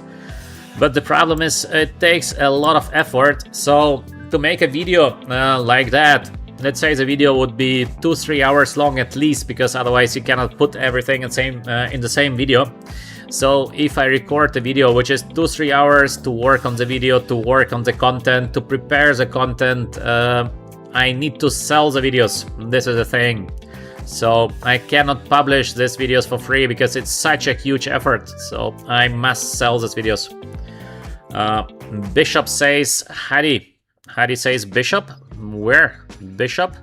S1: but the problem is it takes a lot of effort. So to make a video like that, let's say the video would be 2-3 hours long at least, because otherwise you cannot put everything in the same video. So if I record the video, which is 2-3 hours to work on the video, to work on the content, to prepare the content, I need to sell the videos. This is the thing. So I cannot publish these videos for free because it's such a huge effort. So I must sell these videos. Bishop says Hadi. Hadi says bishop. Where? Bishop?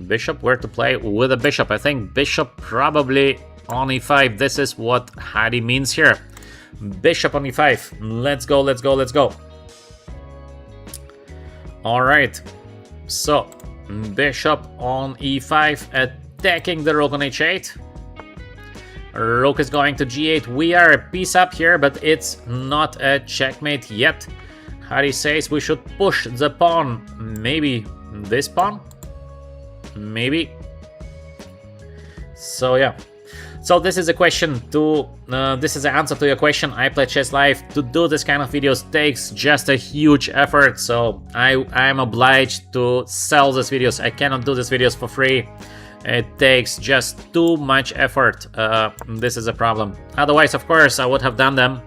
S1: Bishop? Where to play with a bishop? I think bishop probably on e5. This is what Hadi means here. Bishop on e5. Let's go, let's go, let's go. Alright. So, bishop on e5, attacking the rook on h8. Rook is going to g8. We are a piece up here, but it's not a checkmate yet. Hadi says we should push the pawn. Maybe this pawn? Maybe. So yeah. So this is a question to, this is the answer to your question. I play chess live. To do this kind of videos takes just a huge effort. So I'm obliged to sell these videos. I cannot do these videos for free. It takes just too much effort. This is a problem. Otherwise, of course, I would have done them.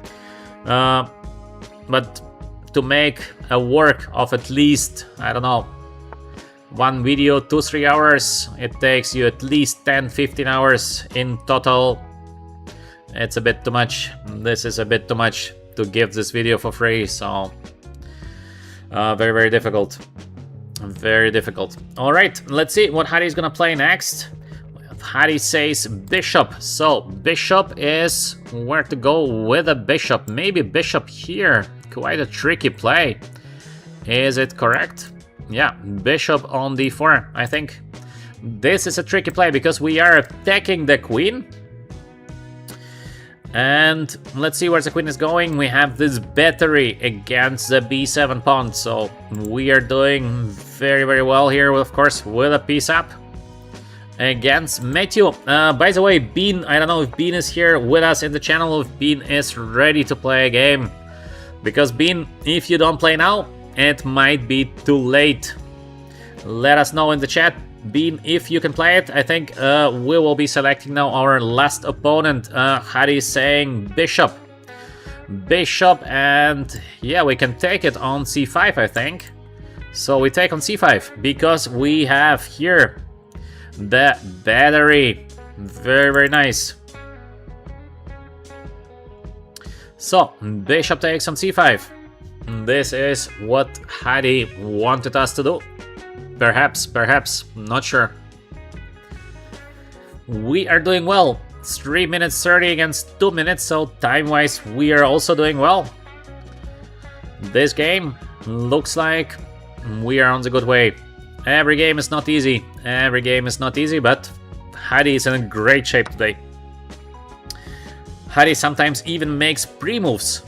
S1: But to make a work of at least, I don't know, one video 2-3 hours, it takes you at least 10-15 hours in total. It's a bit too much. This is a bit too much to give this video for free, so very, very difficult. Very difficult. All right, let's see what Hadi is gonna play next. Hadi says bishop. So bishop is where to go with a bishop. Maybe bishop here. Quite a tricky play. Is it correct? Yeah, bishop on d4, I think. This is a tricky play because we are attacking the queen. And let's see where the queen is going. We have this battery against the b7 pawn. So we are doing very, very well here, of course, with a piece up against Matthew. By the way, Bean, I don't know if Bean is here with us in the channel, if Bean is ready to play a game. Because Bean, if you don't play now, it might be too late. Let us know in the chat, Bean, if you can play it. I think we will be selecting now our last opponent. Hadi is saying bishop. Bishop, and yeah, we can take it on c5, I think. So we take on c5 because we have here the battery. Very, very nice. So, bishop takes on c5. This is what Hadi wanted us to do. Perhaps, not sure. We are doing well. It's 3 minutes 30 against 2 minutes, so time-wise we are also doing well. This game looks like we are on the good way. Every game is not easy. Every game is not easy, but Hadi is in great shape today. Hadi sometimes even makes pre-moves.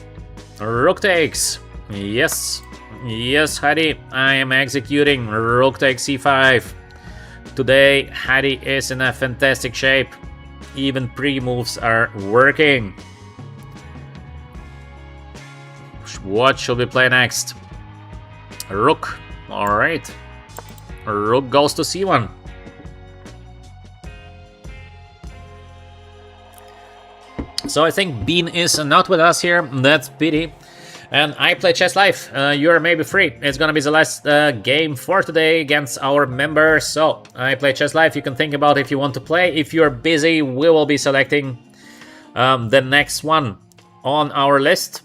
S1: Rook takes. Yes, yes, Hadi, I am executing rook takes c5. Today, Hadi is in a fantastic shape. Even pre-moves are working. What should we play next? Rook. Alright. Rook goes to c1. So I think Bean is not with us here. That's pity. And I play chess live. You're maybe free. It's gonna be the last game for today against our members. So I play chess live. You can think about if you want to play. If you're busy, we will be selecting the next one on our list.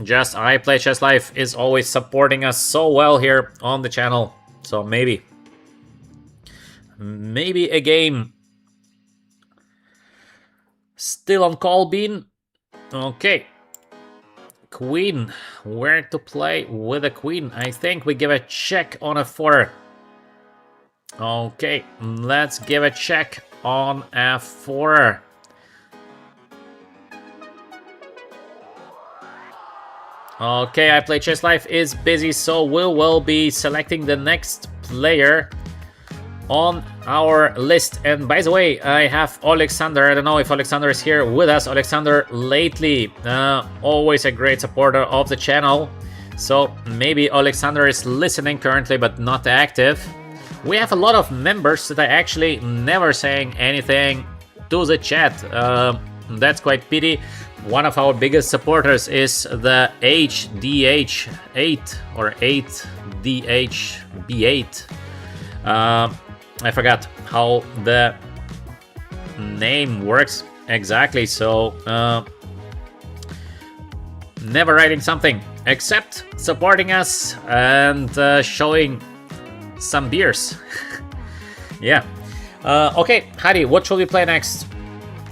S1: Just I play chess live is always supporting us so well here on the channel. So maybe a game. Still on call, Bean. Okay. queen. Where to play with a queen? I think we give a check on a 4. Okay, let's give a check on a 4. Okay, I Play Chess Life is busy, so we will be selecting the next player on our list. And by the way, I have Alexander. I don't know if Alexander is here with us. Alexander, lately, always a great supporter of the channel. So maybe Alexander is listening currently, but not active. We have a lot of members that are actually never saying anything to the chat. That's quite pity. One of our biggest supporters is the HDH8 or 8DHB8. I forgot how the name works exactly, so never writing something except supporting us and showing some beers. Yeah. Okay, Harry, what should we play next?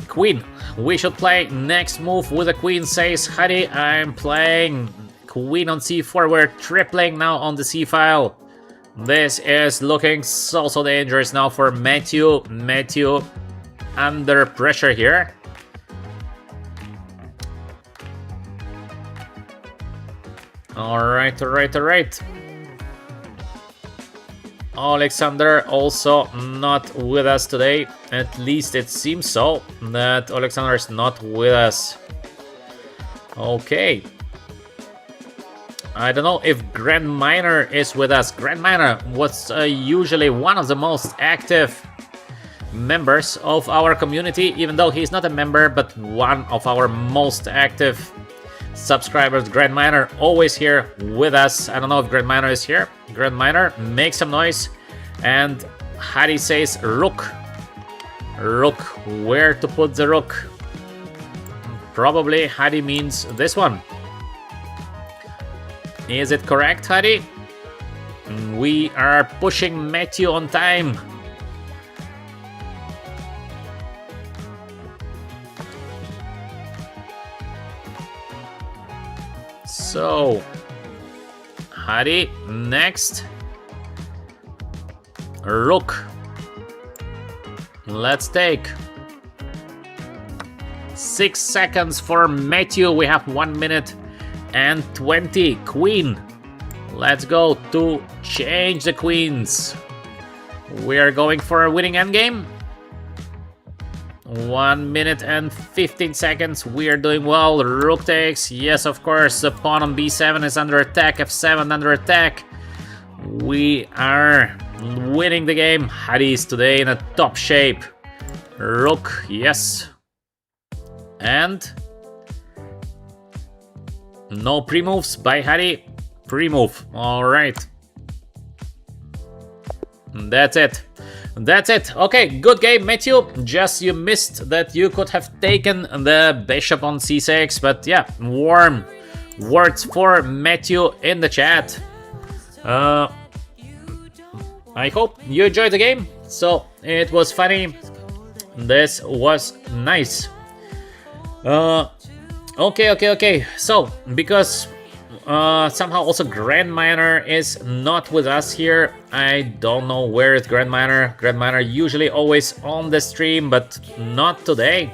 S1: Queen. We should play next move with a queen, says Harry. I'm playing queen on c4. We're tripling now on the c file. This is looking so dangerous now for Matthew. Matthew under pressure here. Alright. Alexander also not with us today. At least it seems so, that Alexander is not with us. Okay. I don't know if Grand Miner is with us. Grand Miner was usually one of the most active members of our community, even though he's not a member, but one of our most active subscribers. Grand Miner always here with us. I don't know if Grand Miner is here. Grand Miner, make some noise. And Harry says rook. Rook. Where to put the rook? Probably Harry means this one. Is it correct, Harry? We are pushing Matthew on time. So, Harry, next. Rook. Let's take 6 seconds for Matthew. We have 1 minute and 20. Queen. Let's go to change the queens. We are going for a winning endgame. 1 minute and 15 seconds. We are doing well. Rook takes. Yes, of course. The pawn on b7 is under attack. f7 under attack. We are winning the game. Harry is today in a top shape. Rook. Yes. And no pre-moves by Harry. Pre-move. Alright. That's it. That's it. Okay, good game, Matthew. Just you missed that you could have taken the bishop on c6, but yeah, warm words for Matthew in the chat. I hope you enjoyed the game. So it was funny. This was nice. Okay. So because somehow also Grand Miner is not with us here. I don't know where is Grand Miner. Grand Miner usually always on the stream, but not today.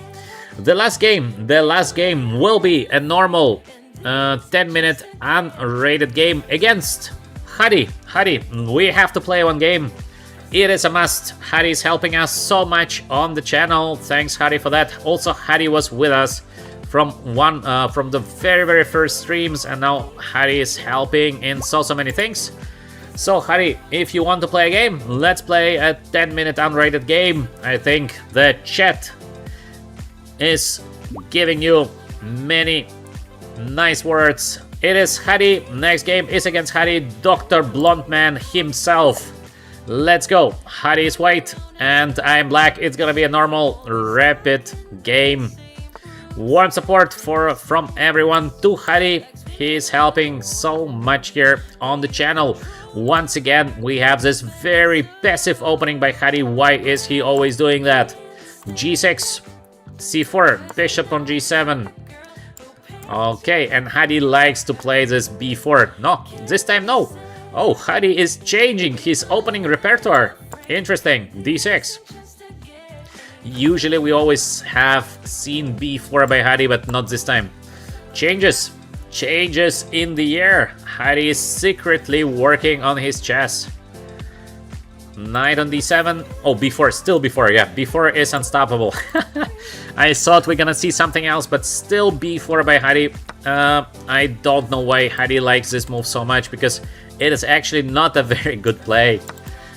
S1: The last game will be a normal 10-minute unrated game against Harry. Harry, we have to play one game. It is a must. Harry is helping us so much on the channel. Thanks, Harry, for that. Also, Harry was with us from the very first streams, and now Harry is helping in so many things. So Harry, if you want to play a game, let's play a 10-minute unrated game. I think the chat is giving you many nice words. It is Harry. Next game is against Harry, Dr. Bluntman himself. Let's go. Harry is white and I'm black. It's gonna be a normal rapid game. Warm support from everyone to Harry. He's helping so much here on the channel. Once again, we have this very passive opening by Harry. Why is he always doing that? G6, C4, bishop on G7. Okay, and Hadi likes to play this b4. No, this time no. Oh, Hadi is changing his opening repertoire. Interesting, d6. Usually we always have seen b4 by Hadi, but not this time. Changes in the air. Hadi is secretly working on his chess. Knight on d7. Oh, b4, still b4, yeah. b4 is unstoppable. I thought we're gonna see something else, but still b4 by Hadi. I don't know why Hadi likes this move so much, because it is actually not a very good play.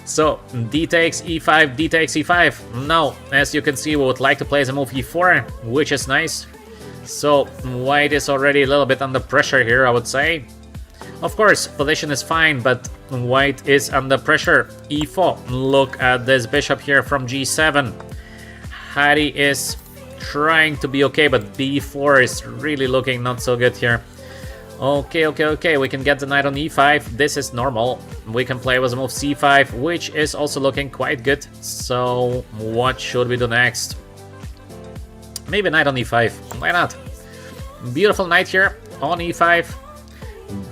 S1: So, d takes e5, d takes e5. Now, as you can see, we would like to play the move e4, which is nice. So, white is already a little bit under pressure here, I would say. Of course, position is fine, but white is under pressure. e4. Look at this bishop here from g7. Hadi is trying to be okay, but b4 is really looking not so good here. Okay, we can get the knight on e5. This is normal. We can play with the move c5, which is also looking quite good. So, what should we do next? Maybe knight on e5. Why not? Beautiful knight here on e5.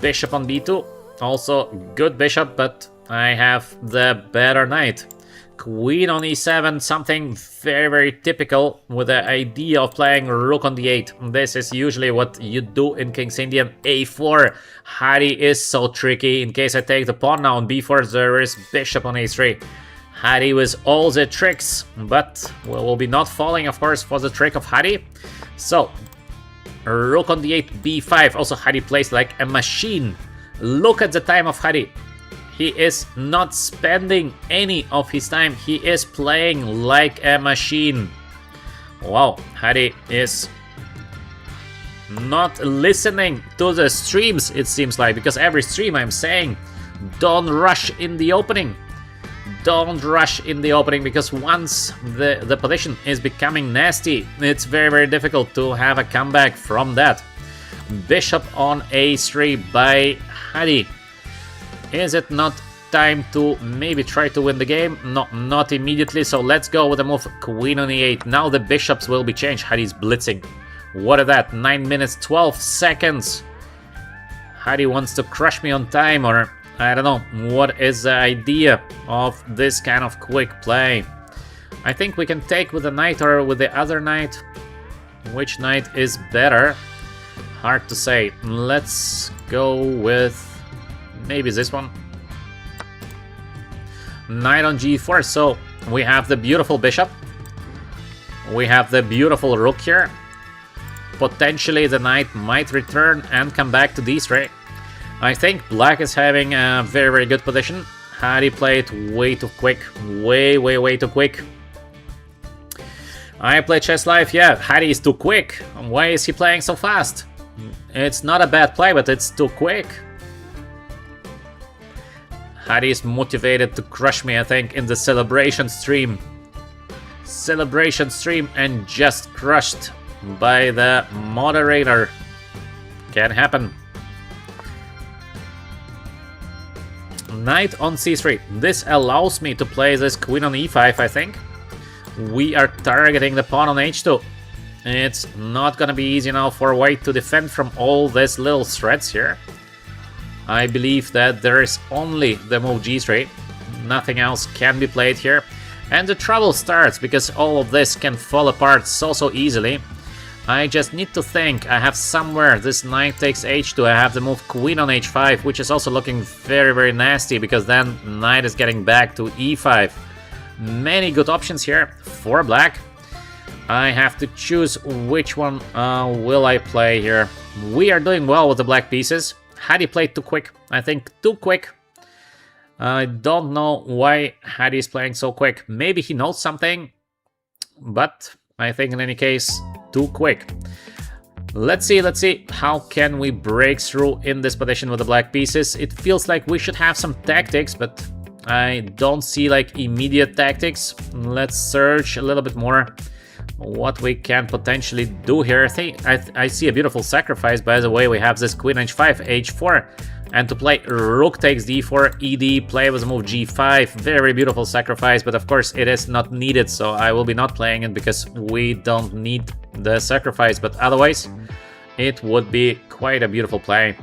S1: Bishop on b2. Also, good bishop, but I have the better knight. Queen on e7, something very typical with the idea of playing rook on d8. This is usually what you do in King's Indian. a4. Hadi is so tricky. In case I take the pawn now on b4, there is bishop on a3. Hadi with all the tricks, but we will be not falling, of course, for the trick of Hadi. So, rook on d8, b5. Also, Hadi plays like a machine. Look at the time of Hadi. He is not spending any of his time. He is playing like a machine. Wow, Hadi is not listening to the streams, it seems like, because every stream I'm saying, don't rush in the opening. Don't rush in the opening, because once the position is becoming nasty, it's very difficult to have a comeback from that. Bishop on a3 by Hadi. Is it not time to maybe try to win the game? No, not immediately, so let's go with the move queen on e8. Now the bishops will be changed. Hadi's blitzing. What is that? 9 minutes 12 seconds. Hadi wants to crush me on time, or I don't know. What is the idea of this kind of quick play? I think we can take with the knight or with the other knight. Which knight is better? Hard to say. Let's go with maybe this one. Knight on g4. So we have the beautiful bishop. We have the beautiful rook here. Potentially the knight might return and come back to d3. I think black is having a very good position. Hadi played way too quick. Way too quick. I play chess live. Yeah, Hadi is too quick. Why is he playing so fast? It's not a bad play, but it's too quick. Hadi is motivated to crush me, I think, in the celebration stream. Celebration stream and just crushed by the moderator. Can happen. Knight on c3. This allows me to play this queen on e5, I think. We are targeting the pawn on h2. It's not gonna be easy now for white to defend from all these little threats here. I believe that there is only the move g3. Nothing else can be played here. And the trouble starts, because all of this can fall apart so easily. I just need to think. I have somewhere this knight takes h2. I have the move queen on h5, which is also looking very nasty, because then knight is getting back to e5. Many good options here for black. I have to choose which one will I play here. We are doing well with the black pieces. Hadi played too quick. I think too quick. I don't know why Hadi is playing so quick. Maybe he knows something, but I think in any case, too quick. Let's see how can we break through in this position with the black pieces. It feels like we should have some tactics, but I don't see like immediate tactics. Let's search a little bit more what we can potentially do here. I see a beautiful sacrifice. By the way, we have this queen h5, h4, and to play rook takes d4, ed, play with the move g5. Very beautiful sacrifice, but of course it is not needed, so I will be not playing it because we don't need the sacrifice. But otherwise, it would be quite a beautiful play.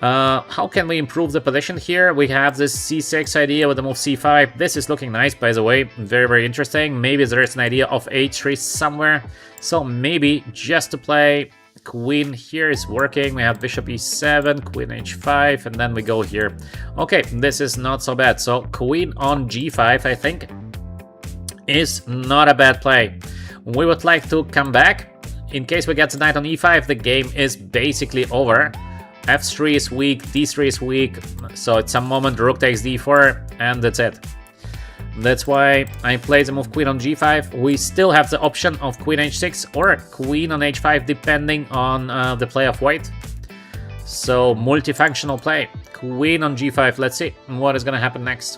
S1: How can we improve the position here? We have this c6 idea with the move c5. This is looking nice, by the way. Very, very interesting. Maybe there is an idea of h3 somewhere. So maybe just to play queen here is working. We have bishop e7, queen h5, and then we go here. Okay, this is not so bad. So queen on g5, I think, is not a bad play. We would like to come back. In case we get the knight on e5, the game is basically over. f3 is weak, d3 is weak, so at some moment rook takes d4, and that's it. That's why I play the move queen on g5. We still have the option of queen h6 or queen on h5, depending on the play of white. So multifunctional play. Queen on g5. Let's see what is going to happen next.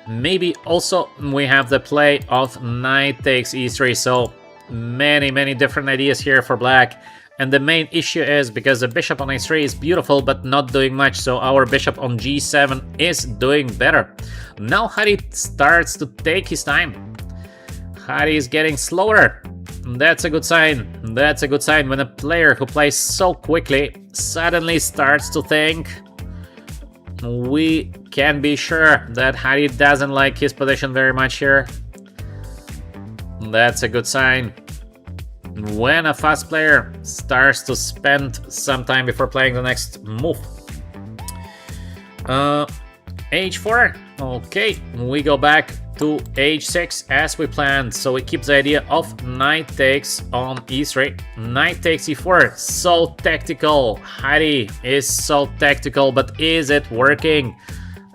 S1: Maybe also we have the play of knight takes e3. So many different ideas here for black. And the main issue is because the bishop on a3 is beautiful but not doing much, so our bishop on g7 is doing better. Now Hari starts to take his time. Hari is getting slower. That's a good sign. That's a good sign when a player who plays so quickly suddenly starts to think. We can be sure that Hari doesn't like his position very much here. That's a good sign. When a fast player starts to spend some time before playing the next move. h4. Okay, we go back to h6 as we planned. So we keep the idea of knight takes on e3. Knight takes e4. So tactical. Hari is so tactical, but is it working?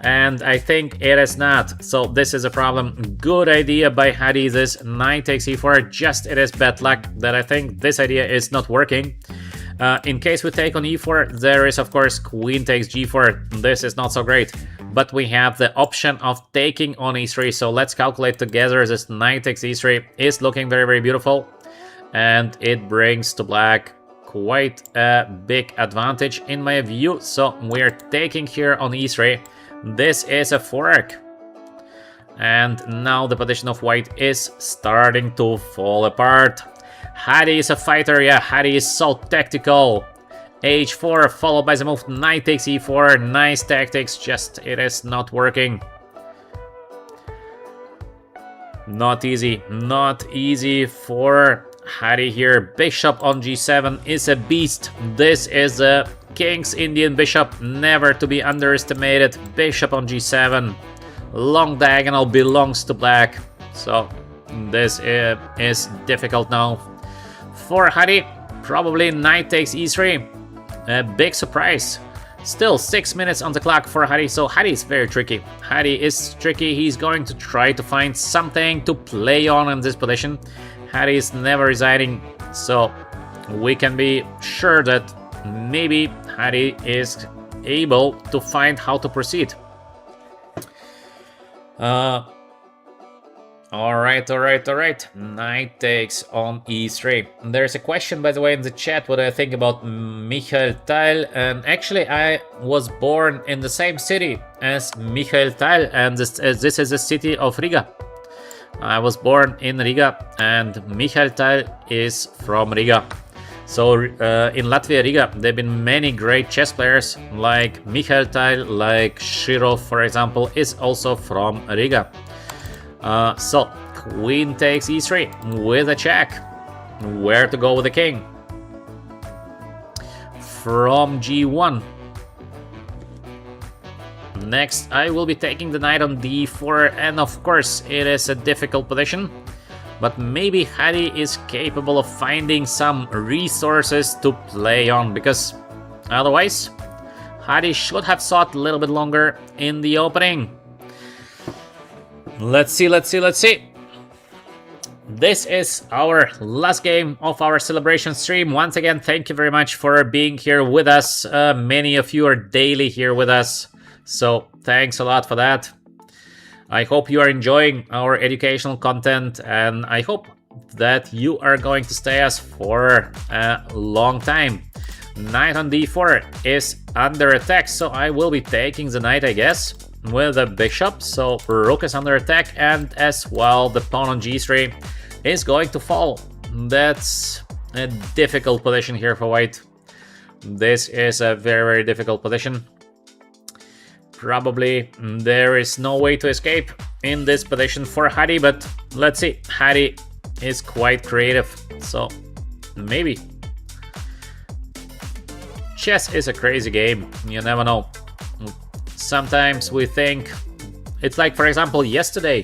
S1: And I think it is not. So this is a problem. Good idea by Hari, this knight takes e4. Just it is bad luck that I think this idea is not working. In case we take on e4, there is of course queen takes g4. This is not so great. But we have the option of taking on e3. So let's calculate together. This knight takes e3 is looking very beautiful. And it brings to black quite a big advantage in my view. So we're taking here on e3. This is a fork. And now the position of white is starting to fall apart. Hari is a fighter, yeah, Hari is so tactical. h4 followed by the move knight takes e4. Nice tactics, just it is not working. Not easy for Hari here. Bishop on g7 is a beast. This is a King's Indian bishop, never to be underestimated. Bishop on g7. Long diagonal belongs to black. So this is difficult now. For Hari, probably knight takes e3. A big surprise. Still 6 minutes on the clock for Hari, so Hari is very tricky. Hari is tricky, he's going to try to find something to play on in this position. Hari is never resigning, so we can be sure that maybe Hari is able to find how to proceed. Alright. Knight takes on e3. There's a question, by the way, in the chat what I think about Michael Tal. And actually, I was born in the same city as Michael Tal, and this is the city of Riga. I was born in Riga, and Michael Tal is from Riga. So in Latvia, Riga, there have been many great chess players like Michael Tal, like Shirov, for example, is also from Riga. So queen takes e3 with a check. Where to go with the king? From g1. Next, I will be taking the knight on d4, and of course, it is a difficult position. But maybe Hari is capable of finding some resources to play on, because otherwise, Hari should have thought a little bit longer in the opening. Let's see. This is our last game of our celebration stream. Once again, thank you very much for being here with us. Many of you are daily here with us, so thanks a lot for that. I hope you are enjoying our educational content, and I hope that you are going to stay us for a long time. Knight on d4 is under attack, so I will be taking the knight, I guess, with a bishop. So rook is under attack, and as well the pawn on g3 is going to fall. That's a difficult position here for white. This is a very, very difficult position. Probably there is no way to escape in this position for Hadi, but let's see. Hadi is quite creative, so maybe. Chess is a crazy game, you never know. Sometimes we think, it's like, for example, yesterday,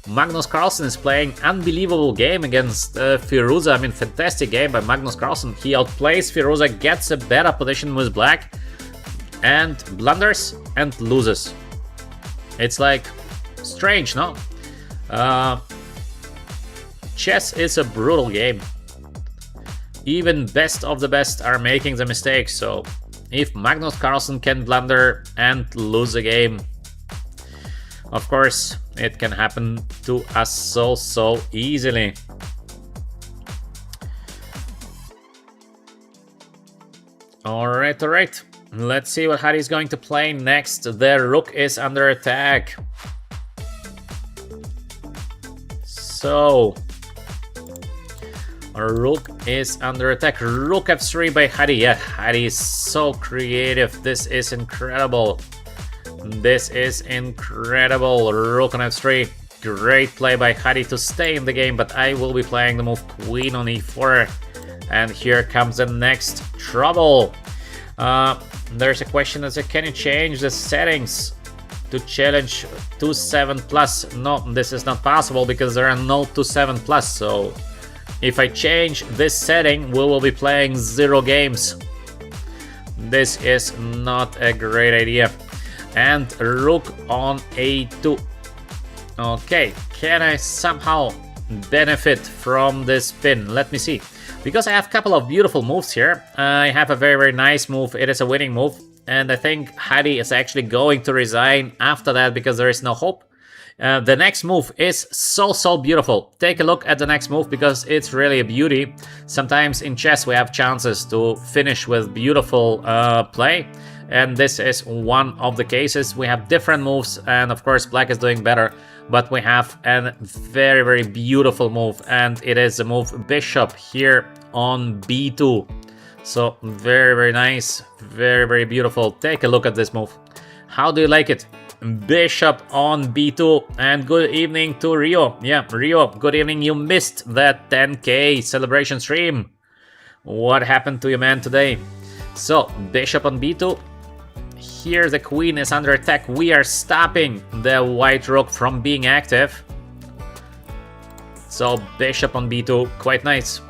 S1: Magnus Carlsen is playing unbelievable game against Firuza. I mean, fantastic game by Magnus Carlsen. He outplays Firuza, gets a better position with black, and blunders and loses. It's like strange, no? Chess is a brutal game. Even best of the best are making the mistakes, so if Magnus Carlsen can blunder and lose a game, of course, it can happen to us so easily. Alright. Let's see what Hadi is going to play next. The rook is under attack. So, rook is under attack. Rook f3 by Hadi. Yeah, Hadi is so creative. This is incredible. This is incredible. Rook on f3. Great play by Hadi to stay in the game, but I will be playing the move queen on e4. And here comes the next trouble. There's a question that says, can you change the settings to challenge 2-7 plus? No, this is not possible because there are no 2-7 plus. So if I change this setting, we will be playing 0 games. This is not a great idea. And rook on a2. Okay, can I somehow benefit from this pin? Let me see. Because I have a couple of beautiful moves here, I have a very nice move. It is a winning move, and I think Hadi is actually going to resign after that because there is no hope. The next move is so beautiful. Take a look at the next move because it's really a beauty. Sometimes in chess we have chances to finish with beautiful play, and this is one of the cases. We have different moves, and of course black is doing better, but we have a very beautiful move, and it is the move bishop here on b2. So very nice, very beautiful. Take a look at this move. How do you like it? Bishop on b2. And good evening to Rio. Yeah, Rio, good evening. You missed that 10k celebration stream. What happened to you, man, today? So bishop on b2. Here the queen is under attack. We are stopping the white rook from being active. So bishop on b2, quite nice.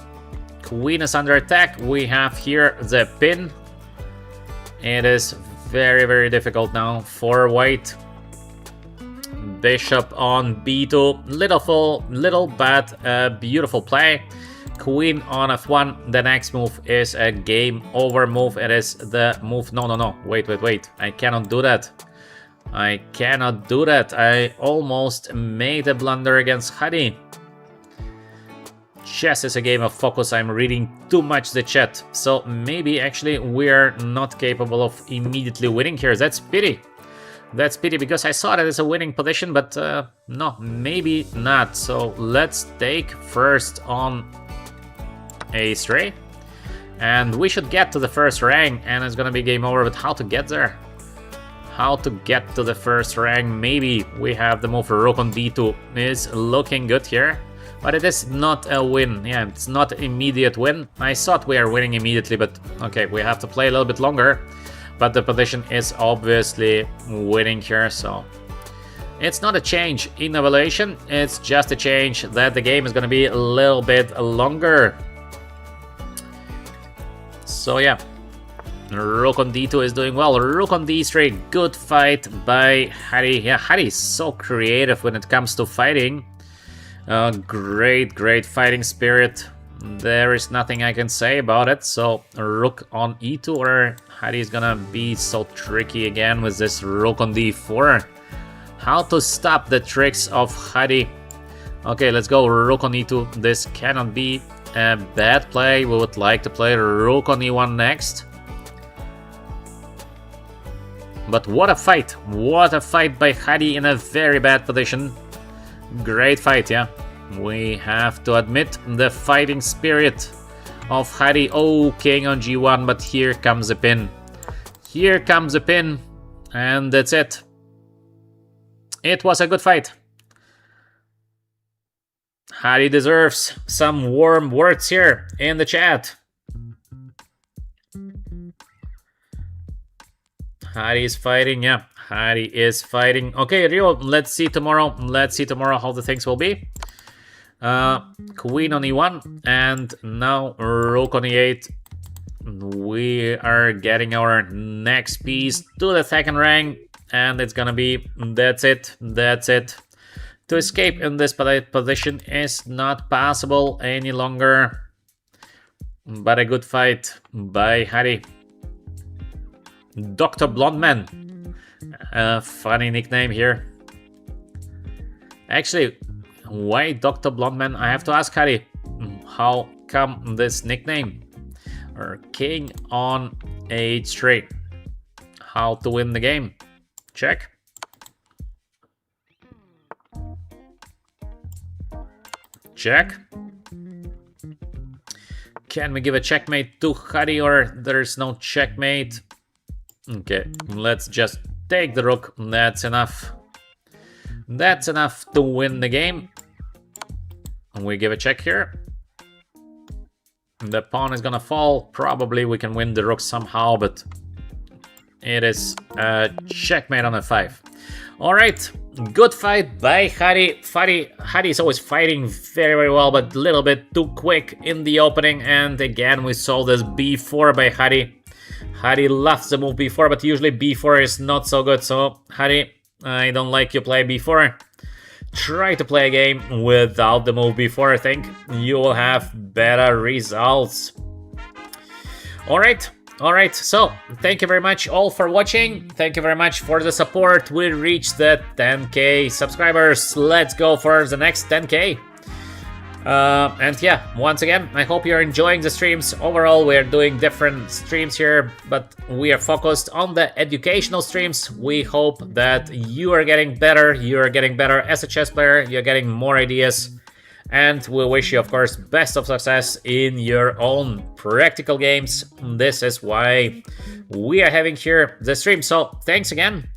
S1: Queen is under attack. We have here the pin. It is very difficult now for white. Bishop on b2, little but beautiful play. Queen on f1. The next move is a game over move. It is the move. No. Wait. I cannot do that. I cannot do that. I almost made a blunder against Hadi. Chess is a game of focus. I'm reading too much the chat. So maybe actually we're not capable of immediately winning here. That's pity. That's pity because I saw that as a winning position, but no, maybe not. So let's take first on a3, and we should get to the first rank, and it's gonna be game over. But how to get there? How to get to the first rank? Maybe we have the move rook on b2 is looking good here, but it is not a win. Yeah, it's not an immediate win. I thought we are winning immediately, but okay, we have to play a little bit longer. But the position is obviously winning here, so it's not a change in evaluation. It's just a change that the game is gonna be a little bit longer. So yeah, rook on d2 is doing well. Rook on d3, good fight by Hadi. Yeah, Hadi is so creative when it comes to fighting. Great fighting spirit. There is nothing I can say about it. So rook on e2, or Hadi is gonna be so tricky again with this rook on d4. How to stop the tricks of Hadi? Okay, let's go rook on e2. This cannot be a bad play. We would like to play rook on e1 next. But what a fight! What a fight by Hadi in a very bad position. Great fight, yeah. We have to admit the fighting spirit of Hari. Oh, king on g1, but here comes the pin. Here comes the pin, and that's it. It was a good fight. Hari deserves some warm words here in the chat. Hari is fighting, yeah. Hari is fighting. Okay, Rio, let's see tomorrow. Let's see tomorrow how the things will be. Queen on e1, and now rook on e8. We are getting our next piece to the second rank, and it's gonna be, that's it. To escape in this position is not possible any longer. But a good fight by Hari. Dr. Blondman. Funny nickname here. Actually, why Dr. Blondman? I have to ask Hari. How come this nickname? Or king on h3. How to win the game? Check. Check. Can we give a checkmate to Hari, or there's no checkmate? Okay, let's just take the rook. That's enough. That's enough to win the game. We give a check here. The pawn is gonna fall. Probably we can win the rook somehow, but it is a checkmate on f5. All right, good fight by Hari. Hari is always fighting very well, but a little bit too quick in the opening. And again, we saw this b4 by Hari. Hari loves the move b4, but usually b4 is not so good. So Hari, I don't like you play b4. Try to play a game without the move b4. I think you will have better results. All right, so thank you very much all for watching. Thank you very much for the support. We reached the 10k subscribers. Let's go for the next 10k. And yeah, once again, I hope you're enjoying the streams. Overall, we're doing different streams here, but we are focused on the educational streams. We hope that you are getting better. You are getting better as a chess player. You're getting more ideas. And we wish you, of course, best of success in your own practical games. This is why we are having here the stream. So thanks again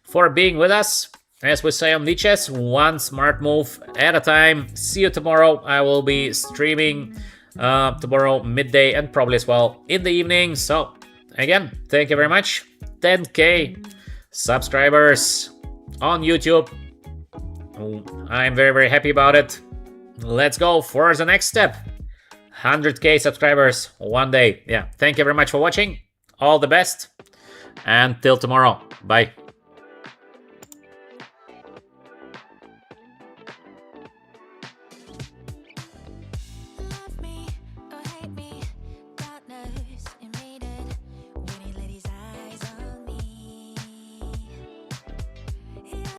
S1: for being with us. As we say on Naiditsch, one smart move at a time. See you tomorrow. I will be streaming tomorrow midday and probably as well in the evening. So again, thank you very much. 10k subscribers on YouTube. I'm very happy about it. Let's go for the next step. 100k subscribers one day. Yeah, thank you very much for watching. All the best. And till tomorrow. Bye.